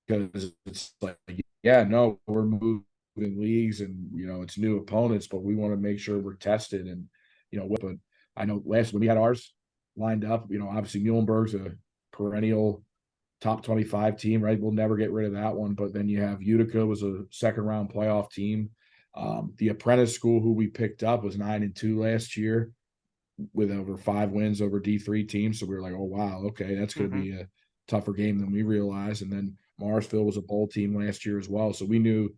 [SPEAKER 3] because it's like, we're moving leagues and, it's new opponents, but we want to make sure we're tested. And, but I know last when we had ours lined up, obviously Muhlenberg's a perennial top 25 team, right? We'll never get rid of that one. But then you have Utica was a second round playoff team. The apprentice school who we picked up was 9-2 last year with over 5 wins over D3 teams. So we were like, oh, wow, okay, that's going to be a tougher game than we realized. And then Marsville was a bowl team last year as well. So we knew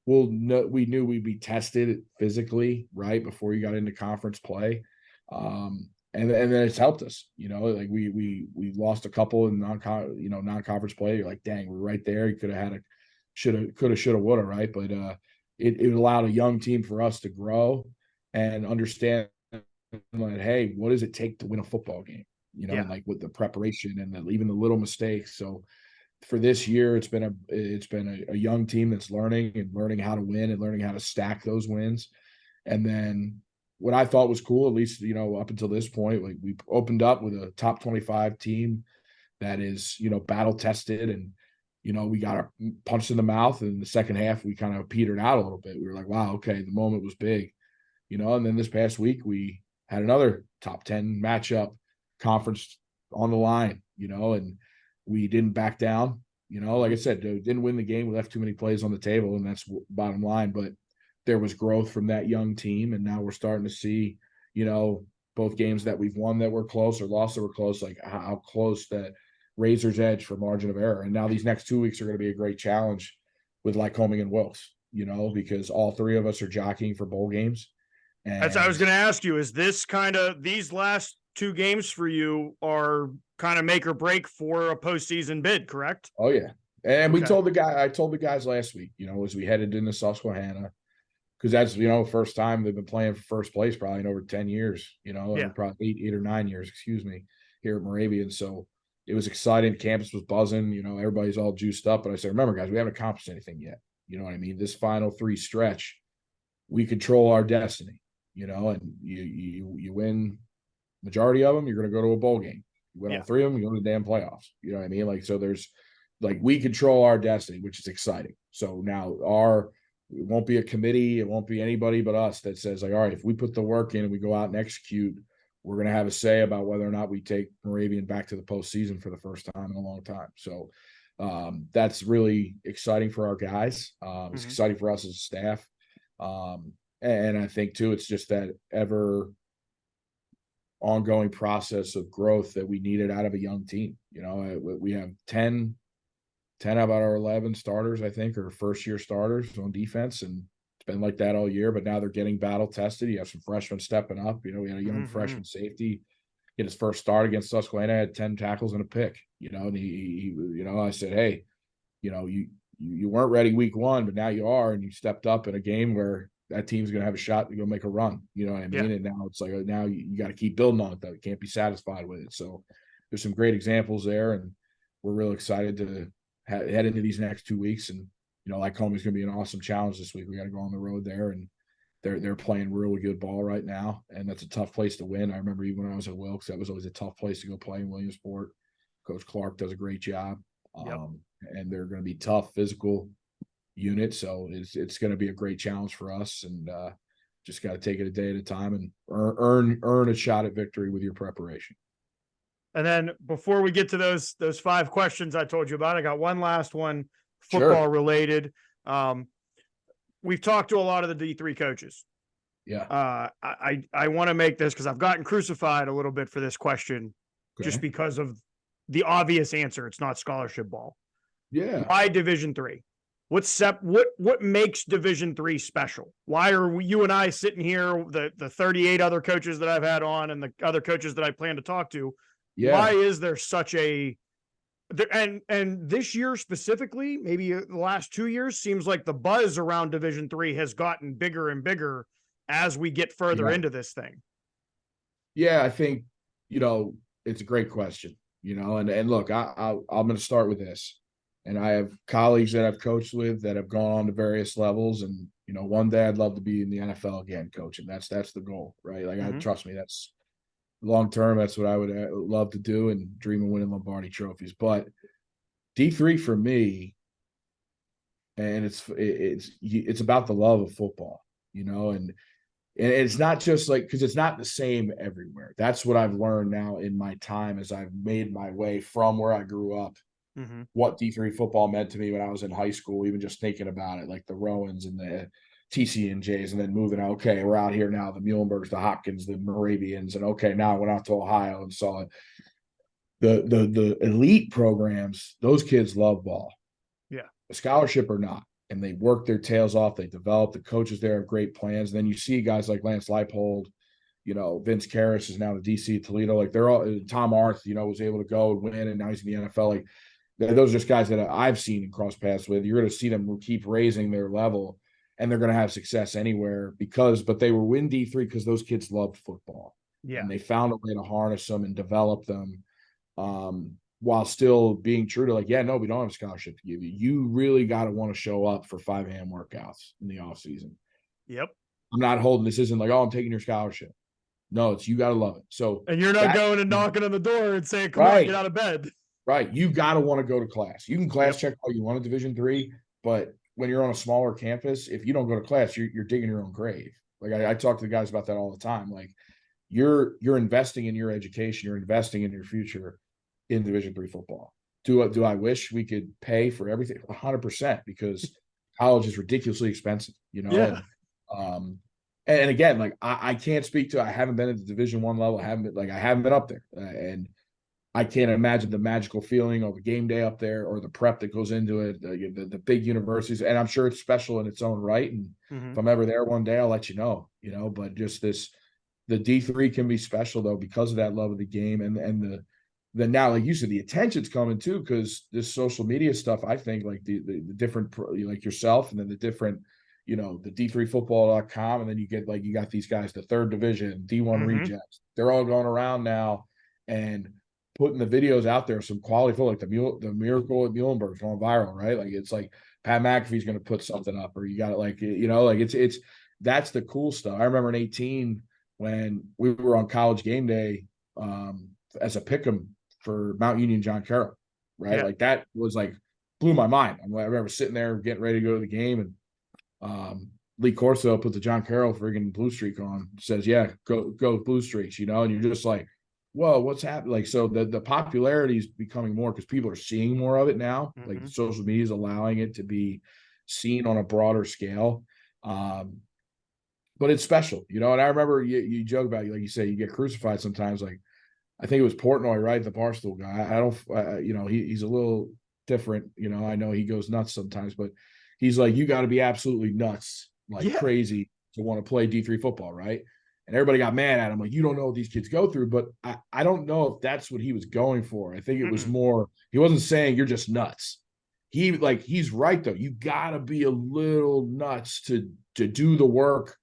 [SPEAKER 3] we'd be tested physically right before you got into conference play. And then it's helped us, like we lost a couple in non-conference play. You're like, dang, we're right there. You could have had shoulda, woulda, right? But it allowed a young team for us to grow and understand, like, hey, what does it take to win a football game? Like with the preparation and even the little mistakes. So for this year, it's been a young team that's learning how to win and learning how to stack those wins. And then what I thought was cool, at least, up until this point, like, we opened up with a top 25 team that is, battle tested, and, we got our punch in the mouth. And in the second half, we kind of petered out a little bit. We were like, wow, okay, the moment was big, and then this past week we had another top 10 matchup, conference on the line, and we didn't back down. Like I said, didn't win the game. We left too many plays on the table, and that's bottom line. But there was growth from that young team, and now we're starting to see, both games that we've won that were close or lost that were close, like how close that razor's edge for margin of error. And now these next 2 weeks are going to be a great challenge with Lycoming and Wilkes, because all three of us are jockeying for bowl games. And
[SPEAKER 4] that's what I was going to ask you. Is this these last two games for you are kind of make or break for a postseason bid, correct?
[SPEAKER 3] Oh yeah. And I told the guys last week, as we headed into Susquehanna, because that's, first time they've been playing for first place probably in over 10 years, and probably eight or 9 years, here at Moravian. So it was exciting. Campus was buzzing, everybody's all juiced up. But I said, remember, guys, we haven't accomplished anything yet. You know what I mean? This final three stretch, we control our destiny, and you win majority of them, you're going to go to a bowl game. You win all three of them, you go to the damn playoffs. You know what I mean? So there's we control our destiny, which is exciting. So now it won't be a committee. It won't be anybody but us that says all right, if we put the work in and we go out and execute, we're going to have a say about whether or not we take Moravian back to the postseason for the first time in a long time. So that's really exciting for our guys. It's exciting for us as a staff. And I think too, it's just that ever ongoing process of growth that we needed out of a young team. We have 10 out of our 11 starters, I think, are first-year starters on defense, and it's been like that all year. But now they're getting battle-tested. You have some freshmen stepping up. We had a young freshman safety get his first start against Susquehanna, had 10 tackles and a pick. And he I said, hey, you weren't ready week one, but now you are, and you stepped up in a game where that team's going to have a shot to go make a run. You know what I mean? Yeah. And now it's like now you got to keep building on it, though. You can't be satisfied with it. So there's some great examples there, and we're real excited to head into these next 2 weeks. And Lycoming's going to be an awesome challenge this week. We got to go on the road there, and they're playing really good ball right now, and that's a tough place to win. I remember even when I was at Wilkes, that was always a tough place to go play in Williamsport. Coach Clark does a great job, and they're going to be tough, physical unit. So it's going to be a great challenge for us, and just got to take it a day at a time and earn a shot at victory with your preparation.
[SPEAKER 4] And then before we get to those 5 questions I told you about, I got one last one, football related. We've talked to a lot of the D3 coaches.
[SPEAKER 3] Yeah.
[SPEAKER 4] I want to make this because I've gotten crucified a little bit for this question, just because of the obvious answer. It's not scholarship ball.
[SPEAKER 3] Yeah.
[SPEAKER 4] Why Division III? What makes Division III special? Why are you and I sitting here, the 38 other coaches that I've had on and the other coaches that I plan to talk to? Yeah. Why is there such a and this year specifically, maybe the last 2 years, seems like the buzz around Division III has gotten bigger and bigger as we get further into this thing?
[SPEAKER 3] Yeah, I think, it's a great question, and look, I'm going to start with this. And I have colleagues that I've coached with that have gone on to various levels. And, one day I'd love to be in the NFL again, coaching. That's the goal, right? Trust me, that's long-term. That's what I would love to do, and dream of winning Lombardi trophies. But D3 for me, and it's about the love of football, and it's not just because it's not the same everywhere. That's what I've learned now in my time as I've made my way from where I grew up. What D3 football meant to me when I was in high school, even just thinking about it, like the Rowans and the TCNJs, and then moving out. Okay, we're out here now, the Muhlenbergs, the Hopkins, the Moravians, and okay, now I went out to Ohio and saw it. The elite programs, those kids love ball.
[SPEAKER 4] Yeah.
[SPEAKER 3] A scholarship or not. And they work their tails off, they develop, the coaches there have great plans. And then you see guys like Lance Leipold, Vince Karras is now the DC at Toledo. Like they're all Tom Arth, was able to go and win, and now he's in the NFL. Like those are just guys that I've seen and cross paths with. You're going to see them keep raising their level, and they're going to have success anywhere but they were win D3 because those kids loved football.
[SPEAKER 4] Yeah.
[SPEAKER 3] And they found a way to harness them and develop them while still being true to we don't have a scholarship to give you. You really got to want to show up for 5 a.m. workouts in the off season.
[SPEAKER 4] Yep.
[SPEAKER 3] I'm not holding, this isn't I'm taking your scholarship. No, it's you got to love it. So,
[SPEAKER 4] and you're not going and knocking on the door and saying, come on, get out of bed.
[SPEAKER 3] Right. You got to want to go to class. You can class check all you want at Division III, but when you're on a smaller campus, if you don't go to class, you're digging your own grave. I talk to the guys about that all the time. You're investing in your education, you're investing in your future in Division III football. Do I wish we could pay for everything? 100%, because college is ridiculously expensive,
[SPEAKER 4] Yeah.
[SPEAKER 3] And again, like I can't speak to, I haven't been at the Division I level. I haven't been up there. And I can't imagine the magical feeling of a game day up there or the prep that goes into it, the big universities. And I'm sure it's special in its own right. And if I'm ever there one day, I'll let you know, but just the D3 can be special though, because of that love of the game and the now, like you said, the attention's coming too, because this social media stuff, I think like the different, like yourself, and then the different, the D3football.com. And then you got these guys, the third division, D1 rejects, they're all going around now and putting the videos out there, some quality football, like the miracle at Muhlenberg going viral, right? Like it's like Pat McAfee's going to put something up, or you got it, like, it's that's the cool stuff. I remember in 2018 when we were on College Game Day as a pick'em for Mount Union John Carroll, right?
[SPEAKER 4] Yeah.
[SPEAKER 3] Like that was like blew my mind. I remember sitting there getting ready to go to the game, and Lee Corso put the John Carroll friggin' blue streak on, says, "Yeah, go blue streaks," and you're just like, whoa, what's happening? Like, so the popularity is becoming more because people are seeing more of it now. Like social media is allowing it to be seen on a broader scale. But it's special, and I remember you joke about, like you say, you get crucified sometimes. Like, I think it was Portnoy, right? The Barstool guy. I don't, he's a little different. I know he goes nuts sometimes, but he's like, you got to be absolutely nuts, like crazy to want to play D3 football, right? And everybody got mad at him, like, you don't know what these kids go through. But I don't know if that's what he was going for. I think it was more, he wasn't saying you're just nuts. He's right, though. You got to be a little nuts to do the work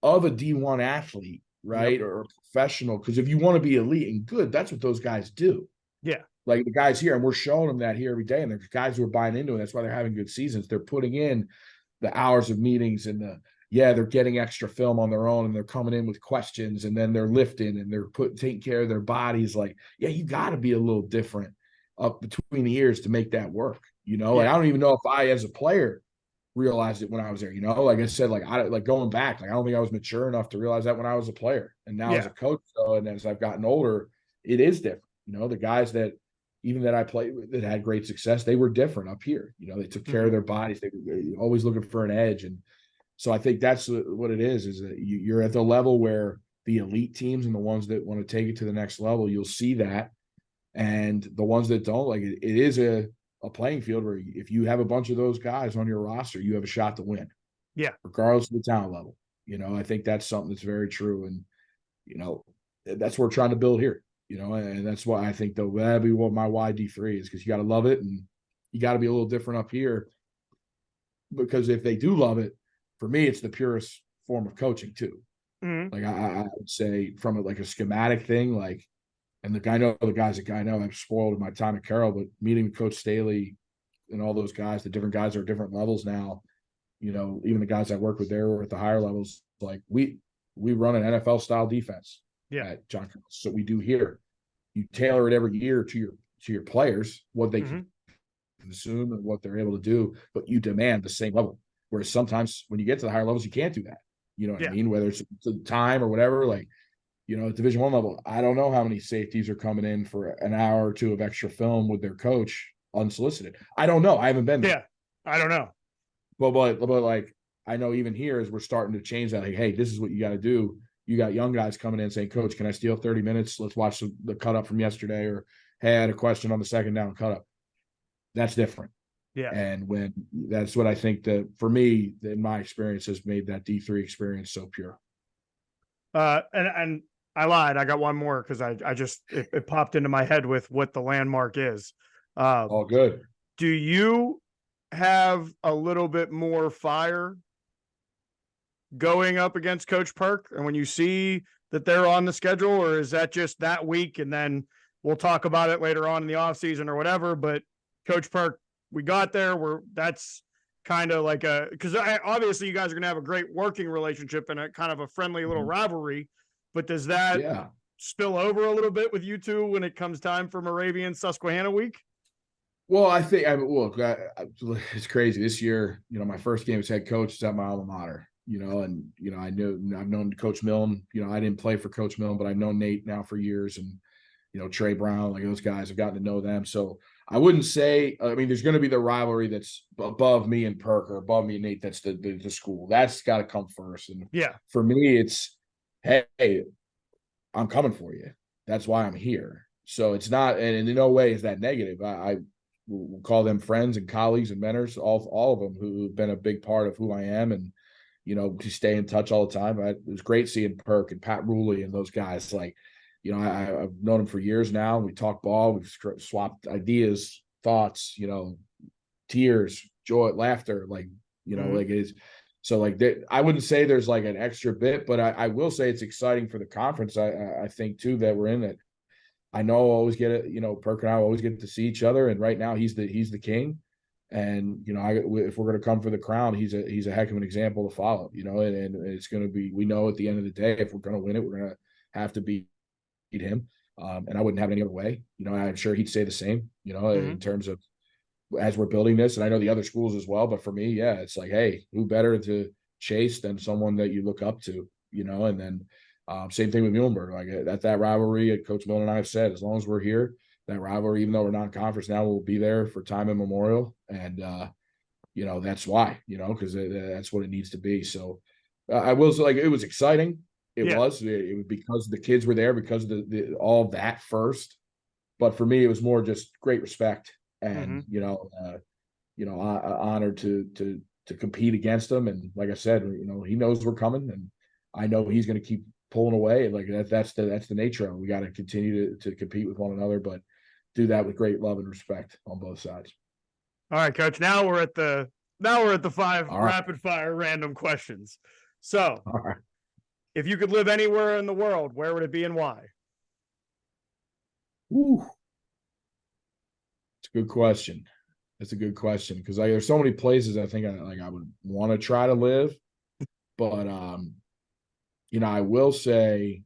[SPEAKER 3] of a D1 athlete, right? Yep. Or a professional. Because if you want to be elite and good, that's what those guys do.
[SPEAKER 4] Yeah.
[SPEAKER 3] Like the guys here, and we're showing them that here every day. And there's guys who are buying into it. That's why they're having good seasons. They're putting in the hours of meetings and they're getting extra film on their own, and they're coming in with questions, and then they're lifting and they're taking care of their bodies. Like, you got to be a little different up between the ears to make that work. Like, I don't even know if I, as a player, realized it when I was there. Like I said, like going back, like I don't think I was mature enough to realize that when I was a player. And now as a coach, and as I've gotten older, it is different. The guys that I played with that had great success, they were different up here. They took care of their bodies. They were always looking for an edge. And so I think that's what it is that you're at the level where the elite teams and the ones that want to take it to the next level, you'll see that. And the ones that don't, like it is a playing field where if you have a bunch of those guys on your roster, you have a shot to win.
[SPEAKER 4] Yeah.
[SPEAKER 3] Regardless of the talent level. I think that's something that's very true. And, that's what we're trying to build here, and that's why I think that'd be what my YD3 is, because you got to love it and you got to be a little different up here, because if they do love it, for me, it's the purest form of coaching too. Like I would say from a schematic thing, like, and the guys that I know, I'm spoiled with my time at Carroll, but meeting Coach Staley and all those guys, the different guys are at different levels now. Even the guys I work with there are at the higher levels. Like we run an NFL style defense at John Carroll. So we do here. You tailor it every year to your players, what they can consume and what they're able to do, but you demand the same level. Whereas sometimes when you get to the higher levels, you can't do that. You know what I mean? Whether it's the time or whatever, like, at Division I level, I don't know how many safeties are coming in for an hour or two of extra film with their coach unsolicited. I don't know. I haven't been there.
[SPEAKER 4] Yeah, I don't know.
[SPEAKER 3] But like, I know even here as we're starting to change that, like, hey, this is what you got to do. You got young guys coming in saying, Coach, can I steal 30 minutes? Let's watch the cut up from yesterday. Or, hey, I had a question on the second down cut up. That's different.
[SPEAKER 4] Yeah.
[SPEAKER 3] And that's what I think that for me, in my experience, has made that D3 experience so pure.
[SPEAKER 4] And I lied. I got one more because I just it popped into my head with what the landmark is.
[SPEAKER 3] All good.
[SPEAKER 4] Do you have a little bit more fire going up against Coach Perk, and when you see that they're on the schedule, or is that just that week and then we'll talk about it later on in the offseason or whatever? But Coach Perk, we got there. That's kind of like because obviously you guys are going to have a great working relationship and a kind of a friendly little rivalry, but does that spill over a little bit with you two when it comes time for Moravian Susquehanna week?
[SPEAKER 3] Well, I think it's crazy this year. My first game as head coach is at my alma mater, and I've known Coach Milne. I didn't play for Coach Milne, but I've known Nate now for years, and Trey Brown, like those guys, I've gotten to know them. So I wouldn't say, I mean, there's going to be the rivalry that's above me and Perk or above me and Nate. That's the school. That's got to come first. And
[SPEAKER 4] Yeah.
[SPEAKER 3] for me, it's, hey, I'm coming for you. That's why I'm here. So it's not, and in no way is that negative. I will call them friends and colleagues and mentors, all of them who've been a big part of who I am, and to stay in touch all the time. It was great seeing Perk and Pat Ruley and those guys. Like, I've known them for years now. We talk ball, we've swapped ideas, thoughts, tears, joy, laughter, like like it is. So like I wouldn't say there's like an extra bit, but I will say it's exciting for the conference. I think too that we're in it. I know I'll always get it, Perk and I always get to see each other, and right now he's the king. And if we're going to come for the crown, he's a heck of an example to follow. And it's going to be, we know at the end of the day, if we're going to win it, we're going to have to beat him. And I wouldn't have it any other way. I'm sure he'd say the same. In terms of as we're building this, and I know the other schools as well. But for me, yeah, it's like, hey, who better to chase than someone that you look up to? And then same thing with Muhlenberg. Like that rivalry, Coach Millen and I have said, as long as we're here, that rivalry, even though we're non-conference now, we'll be there for time immemorial. And, that's why, because that's what it needs to be. So I will say, like, it was exciting. It was because the kids were there, because of the all of that first. But for me, it was more just great respect and, honored to compete against them. And like I said, he knows we're coming, and I know he's going to keep pulling away. Like that's the nature of it. We got to continue to compete with one another, but do that with great love and respect on both sides.
[SPEAKER 4] All right, Coach. Now we're at the 5 rapid fire random questions. So, if you could live anywhere in the world, where would it be and why?
[SPEAKER 3] Ooh, it's a good question. That's a good question, because there's so many places I think I would want to try to live, but I will say,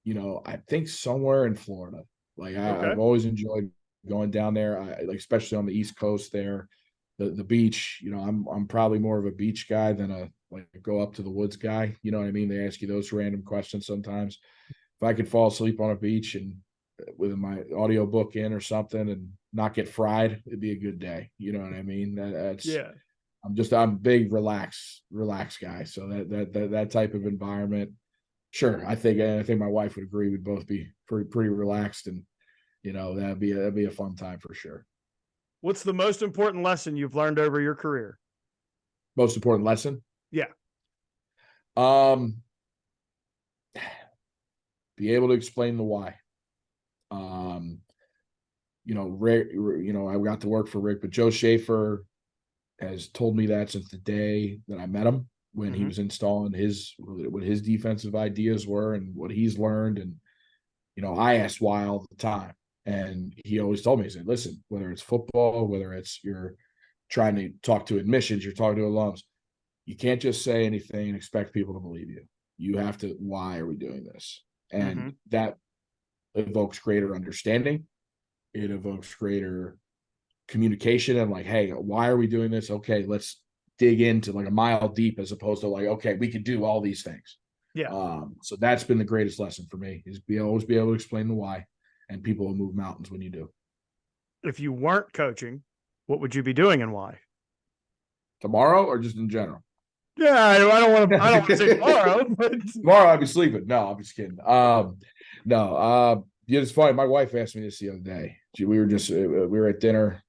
[SPEAKER 3] I think somewhere in Florida. Like I've always enjoyed going down there. Especially on the East Coast there, the beach. I'm probably more of a beach guy than a go up to the woods guy. You know what I mean? They ask you those random questions sometimes. If I could fall asleep on a beach and with my audiobook in or something and not get fried, it'd be a good day. You know what I mean? That's I'm a big relax guy. So that type of environment. Sure, I think my wife would agree. We'd both be pretty relaxed, and that'd be a fun time for sure.
[SPEAKER 4] What's the most important lesson you've learned over your career?
[SPEAKER 3] Most important lesson?
[SPEAKER 4] Yeah.
[SPEAKER 3] Be able to explain the why. Rick, I got to work for Rick, but Joe Schaefer has told me that since the day that I met him, when he was installing what his defensive ideas were and what he's learned. And, I asked why all the time. And he always told me, he said, listen, whether it's football, whether it's you're trying to talk to admissions, you're talking to alums, you can't just say anything and expect people to believe you. You have to, why are we doing this? And that evokes greater understanding. It evokes greater communication and like, hey, why are we doing this? Okay, let's dig into like a mile deep, as opposed to like, okay, we could do all these things.
[SPEAKER 4] Yeah.
[SPEAKER 3] So that's been the greatest lesson for me, is always be able to explain the why, and people will move mountains when you do.
[SPEAKER 4] If you weren't coaching, what would you be doing and why?
[SPEAKER 3] Tomorrow or just in general?
[SPEAKER 4] Yeah, I don't want to say tomorrow, but
[SPEAKER 3] tomorrow I'd be sleeping. No, I'm just kidding. It's funny. My wife asked me this the other day. We were at dinner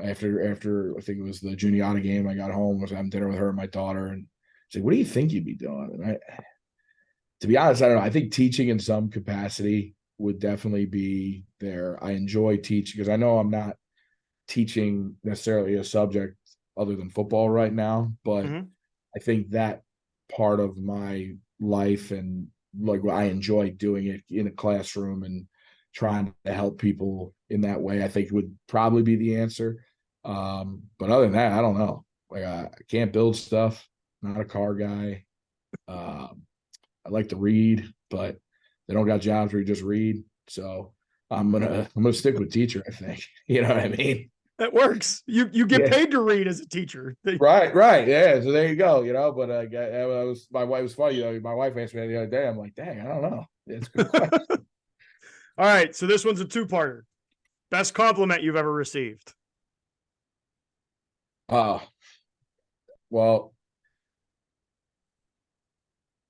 [SPEAKER 3] after I think it was the Juniata game. I got home, was having dinner with her and my daughter, and she's like, "What do you think you'd be doing?" And to be honest, I don't know. I think teaching in some capacity would definitely be there. I enjoy teaching because I know I'm not teaching necessarily a subject other than football right now, but I think that part of my life, and like I enjoy doing it in a classroom and trying to help people in that way, I think would probably be the answer. But other than that, I don't know. Like I can't build stuff. Not a car guy. I like to read, but they don't got jobs where you just read. So I'm gonna stick with teacher, I think. You know what I mean?
[SPEAKER 4] That works. You get paid to read as a teacher.
[SPEAKER 3] Right. Yeah. So there you go. But my wife was funny. My wife asked me the other day. I'm like, dang, I don't know. It's a good question.
[SPEAKER 4] All right. So this one's a two-parter. Best compliment you've ever received.
[SPEAKER 3] Well,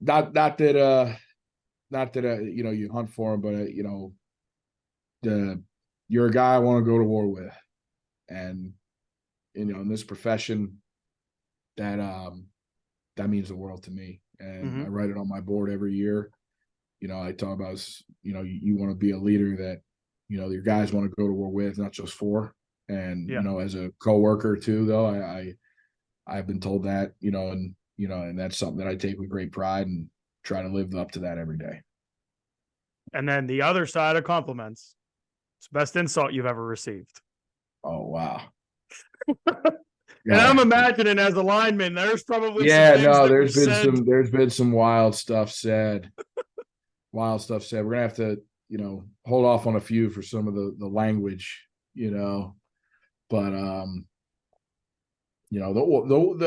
[SPEAKER 3] not that you hunt for them, but you're a guy I want to go to war with, and in this profession, that means the world to me. And I write it on my board every year. I talk about, you want to be a leader that, your guys want to go to war with, not just for. And, as a coworker too, though, I've been told that, and that's something that I take with great pride and try to live up to that every day.
[SPEAKER 4] And then the other side of compliments. It's the best insult you've ever received.
[SPEAKER 3] Oh, wow.
[SPEAKER 4] And I'm imagining as a lineman, there's probably
[SPEAKER 3] there's been some wild stuff said. Wild stuff said. We're gonna have to, hold off on a few for some of the language, but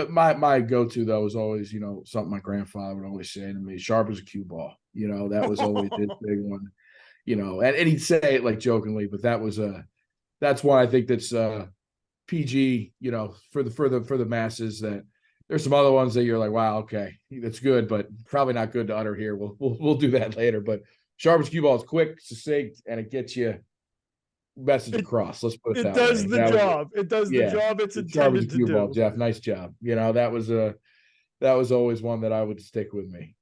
[SPEAKER 3] my go-to though was always, something my grandfather would always say to me, sharp as a cue ball. That was always his big one. And he'd say it like jokingly, but that's one I think that's PG, for the masses. That there's some other ones that you're like, wow, okay, that's good, but probably not good to utter here. We'll do that later. But sharp as cue ball is quick, succinct, and it gets you message across. Let's put it that way.
[SPEAKER 4] It does the job it's intended to do.
[SPEAKER 3] Jeff, nice job. That was always one that I would stick with me.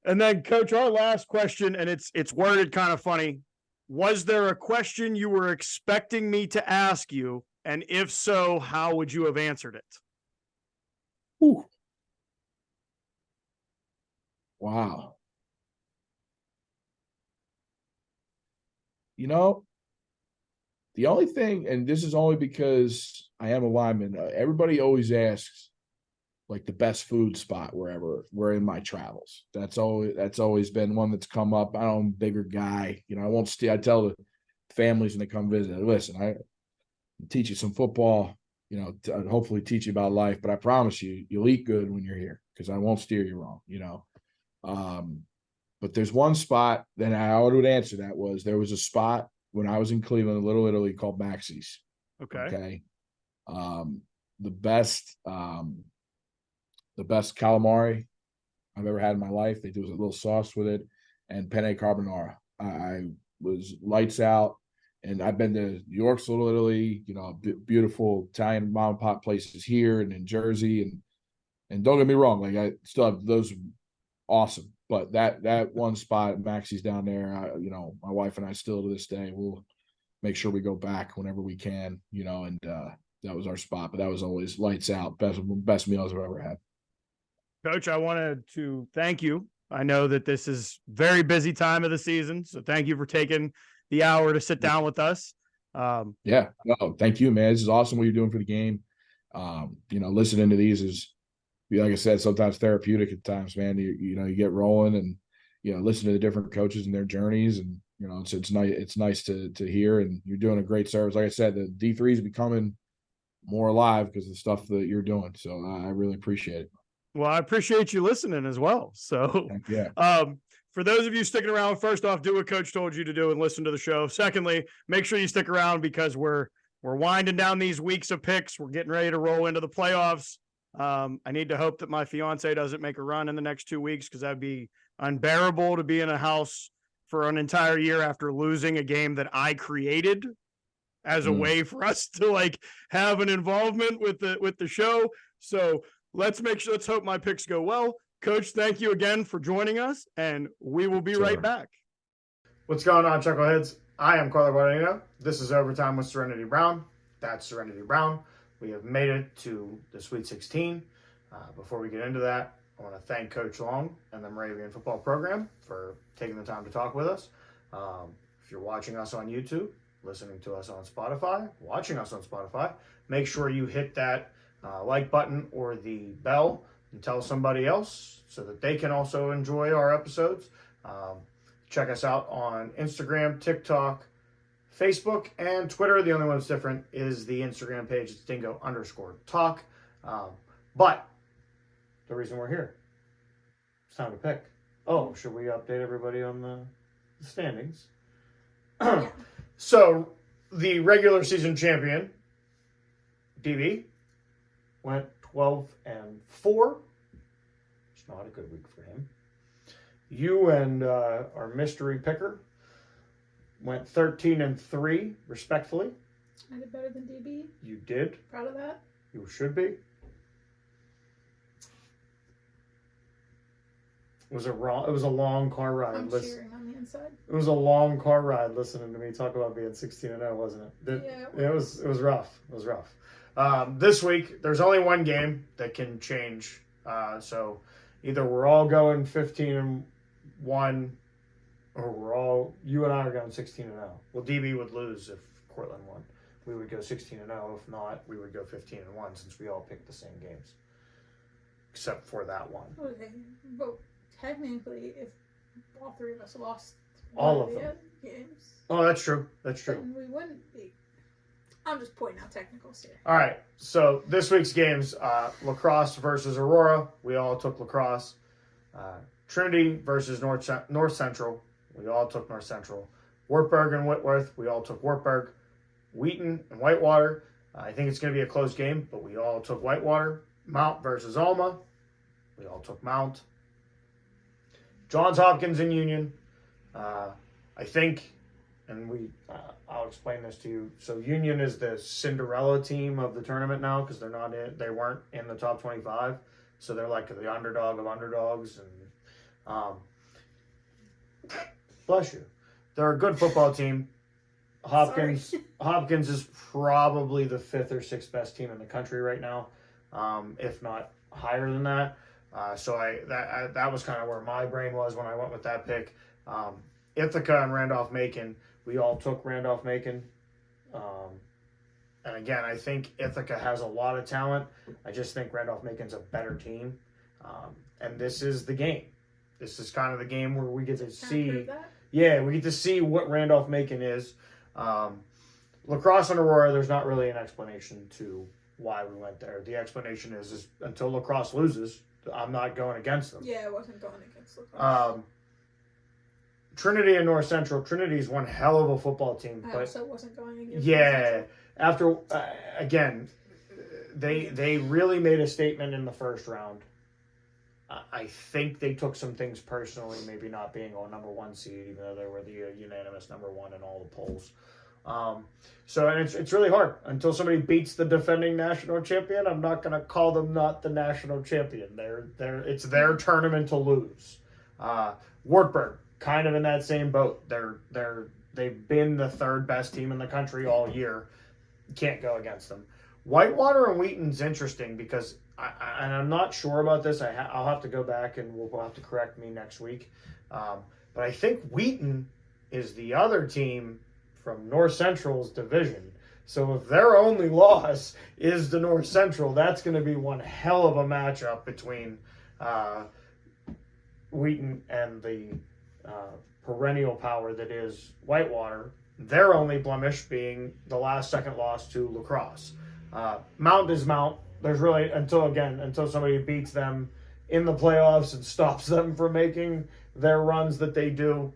[SPEAKER 4] And then, Coach, our last question, and it's worded kind of funny. Was there a question you were expecting me to ask you? And if so, how would you have answered it?
[SPEAKER 3] Ooh. Wow. The only thing, and this is only because I am a lineman, everybody always asks, like, the best food spot wherever we're in my travels. That's always been one that's come up. I'm a bigger guy. I won't steal. I tell the families when they come visit, listen, I teach you some football, hopefully teach you about life, but I promise you'll eat good when you're here because I won't steer you wrong, but there's one spot that I would answer that was, there was a spot when I was in Cleveland, Little Italy, called Maxie's. Okay. The best calamari I've ever had in my life. They do a little sauce with it, and penne carbonara. I was lights out, and I've been to New York's Little Italy, beautiful Italian mom and pop places here and in Jersey, and don't get me wrong, like I still have those awesome, but that one spot at Maxie's down there, my wife and I still to this day will make sure we go back whenever we can, and that was our spot. But that was always lights out, best meals I've ever had.
[SPEAKER 4] Coach, I wanted to thank you. I know that this is very busy time of the season, so thank you for taking the hour to sit down with us.
[SPEAKER 3] Thank you, man. This is awesome what you're doing for the game. Listening to these is, like I said, sometimes therapeutic at times, man. You get rolling and listen to the different coaches and their journeys, and it's nice to hear. And you're doing a great service. Like I said, the D3 is becoming more alive because of the stuff that you're doing. So I really appreciate it.
[SPEAKER 4] Well, I appreciate you listening as well. So, for those of you sticking around, first off, do what Coach told you to do and listen to the show. Secondly, make sure you stick around because we're winding down these weeks of picks. We're getting ready to roll into the playoffs. I need to hope that my fiance doesn't make a run in the next 2 weeks because that'd be unbearable to be in a house for an entire year after losing a game that I created as a way for us to have an involvement with the show. So let's hope my picks go well. Coach, thank you again for joining us, and we will be right back.
[SPEAKER 2] What's going on, Chuckleheads? I am Carlo Guadagnino. This is Overtime with Serenity Brown. That's Serenity Brown. We have made it to the Sweet 16. Before we get into that, I want to thank Coach Long and the Moravian football program for taking the time to talk with us. If you're watching us on YouTube, listening to us on Spotify, watching us on Spotify, make sure you hit that like button or the bell and tell somebody else so that they can also enjoy our episodes. Check us out on Instagram, TikTok, Facebook, and Twitter. The only one that's different is the Instagram page. It's dingo_talk. But the reason we're here, it's time to pick. Oh, should we update everybody on the standings? So the regular season champion, DB, went 12-4. It's not a good week for him. You and our mystery picker went 13-3, respectfully.
[SPEAKER 5] I did better than DB.
[SPEAKER 2] You did.
[SPEAKER 5] Proud of that.
[SPEAKER 2] You should be. It was a long car ride.
[SPEAKER 5] I'm cheering on the inside.
[SPEAKER 2] It was a long car ride listening to me talk about being 16-0, wasn't it? It was rough. It was rough. This week, there's only one game that can change. So either we're all going 15-1, or you and I are going 16-0. Well, DB would lose if Cortland won. We would go 16-0. If not, we would go 15-1 since we all picked the same games, except for that one.
[SPEAKER 5] Okay, but technically, if all three of us lost
[SPEAKER 2] all of them
[SPEAKER 5] games,
[SPEAKER 2] oh, that's true. That's true.
[SPEAKER 5] then we wouldn't be. I'm just pointing out technicals here.
[SPEAKER 2] All right. So this week's games: La Crosse versus Aurora. We all took La Crosse. Trinity versus North Central. We all took North Central. Wartburg and Whitworth. We all took Wartburg. Wheaton and Whitewater. I think it's going to be a close game, but we all took Whitewater. Mount versus Alma. We all took Mount. Johns Hopkins and Union. I think, and I'll explain this to you. So Union is the Cinderella team of the tournament now because they weren't in the top 25, so they're like the underdog of underdogs. And bless you, they're a good football team. Hopkins is probably the 5th or 6th best team in the country right now, if not higher than that. So that was kind of where my brain was when I went with that pick. Ithaca and Randolph-Macon, we all took Randolph-Macon. And again, I think Ithaca has a lot of talent. I just think Randolph-Macon's a better team. And this is the game. This is kind of the game where we get to see. Yeah, we get to see what Randolph-Macon is. La Crosse and Aurora, there's not really an explanation to why we went there. The explanation is until La Crosse loses, I'm not going against them.
[SPEAKER 5] Yeah, I wasn't going against La Crosse.
[SPEAKER 2] Trinity and North Central. Trinity's one hell of a football team.
[SPEAKER 5] I also wasn't going against
[SPEAKER 2] Yeah. After, again, they really made a statement in the first round. I think they took some things personally, maybe not being a number 1 seed, even though they were the unanimous number 1 in all the polls. And it's really hard. Until somebody beats the defending national champion, I'm not going to call them not the national champion. It's their tournament to lose. Wartburg, kind of in that same boat. They've been the 3rd best team in the country all year. Can't go against them. Whitewater and Wheaton's interesting because I'm not sure about this. I'll have to go back and we'll have to correct me next week. But I think Wheaton is the other team from North Central's division. So if their only loss is to North Central, that's going to be one hell of a matchup between Wheaton and the perennial power that is Whitewater. Their only blemish being the last-second loss to La Crosse. Mount is Mount. There's really, until somebody beats them in the playoffs and stops them from making their runs that they do,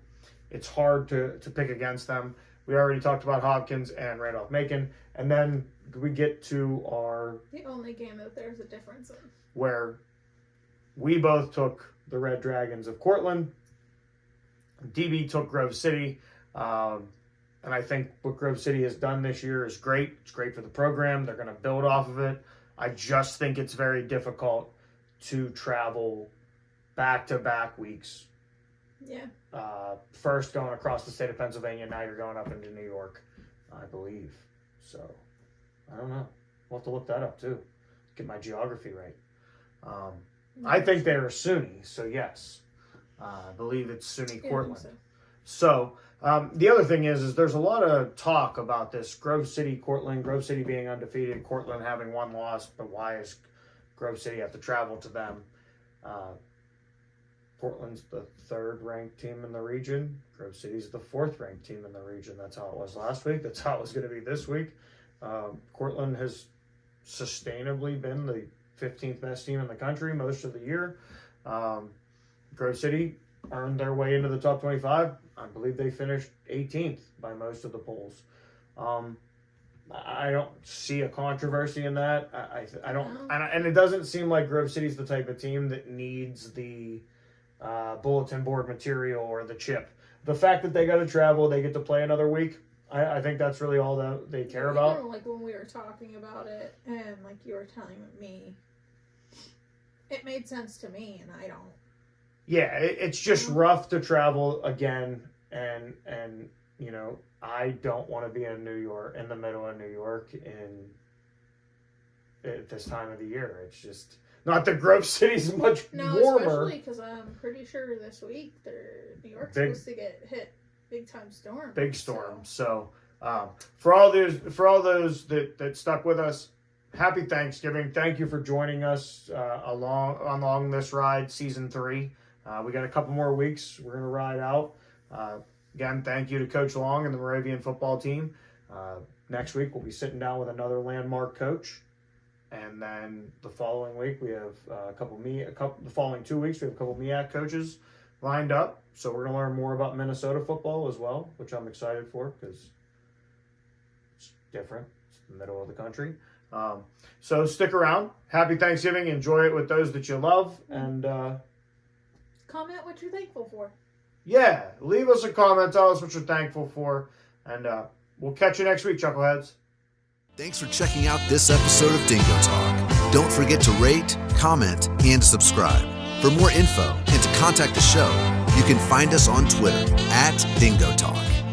[SPEAKER 2] it's hard to pick against them. We already talked about Hopkins and Randolph-Macon. And then we get to
[SPEAKER 5] the only game that there's a difference in.
[SPEAKER 2] Where we both took the Red Dragons of Cortland. DB took Grove City. And I think what Grove City has done this year is great. It's great for the program. They're going to build off of it. I just think it's very difficult to travel back-to-back weeks.
[SPEAKER 5] Yeah.
[SPEAKER 2] First going across the state of Pennsylvania, now you're going up into New York, I believe. So, I don't know. We'll have to look that up, too. Get my geography right. I think they're SUNY, so yes. I believe it's SUNY Cortland. So, the other thing is there's a lot of talk about this Grove City, Cortland, Grove City being undefeated, Cortland having 1 loss, but why is Grove City have to travel to them? Portland's the 3rd ranked team in the region. Grove City's the 4th ranked team in the region. That's how it was last week. That's how it was going to be this week. Cortland has sustainably been the 15th best team in the country most of the year. Grove City earned their way into the top 25. I believe they finished 18th by most of the polls. I don't see a controversy in that. I don't, and it doesn't seem like Grove City's the type of team that needs the bulletin board material or the chip. The fact that they got to travel, they get to play another week. I think that's really all that they care about.
[SPEAKER 5] Even, like when we were talking about it, and like you were telling me, it made sense to me, and I don't.
[SPEAKER 2] Yeah, it's just rough to travel again, and you know, I don't want to be in New York, in the middle of New York, at this time of the year. It's just not that Grove City's much warmer.
[SPEAKER 5] Especially because I'm pretty sure this week New York's supposed to get hit big time storm.
[SPEAKER 2] Big storm. So for all those that stuck with us, happy Thanksgiving. Thank you for joining us along this ride, season 3. We got a couple more weeks. We're gonna ride out. Again, thank you to Coach Long and the Moravian football team. Next week, we'll be sitting down with another landmark coach. And then the following week, we have the following 2 weeks, we have a couple MEAC coaches lined up. So we're going to learn more about Minnesota football as well, which I'm excited for because it's different. It's the middle of the country. So stick around. Happy Thanksgiving. Enjoy it with those that you love. And
[SPEAKER 5] comment what you're thankful for.
[SPEAKER 2] Yeah, leave us a comment. Tell us what you're thankful for. And we'll catch you next week, Chuckleheads.
[SPEAKER 1] Thanks for checking out this episode of Dingo Talk. Don't forget to rate, comment, and subscribe. For more info and to contact the show, you can find us on Twitter @DingoTalk.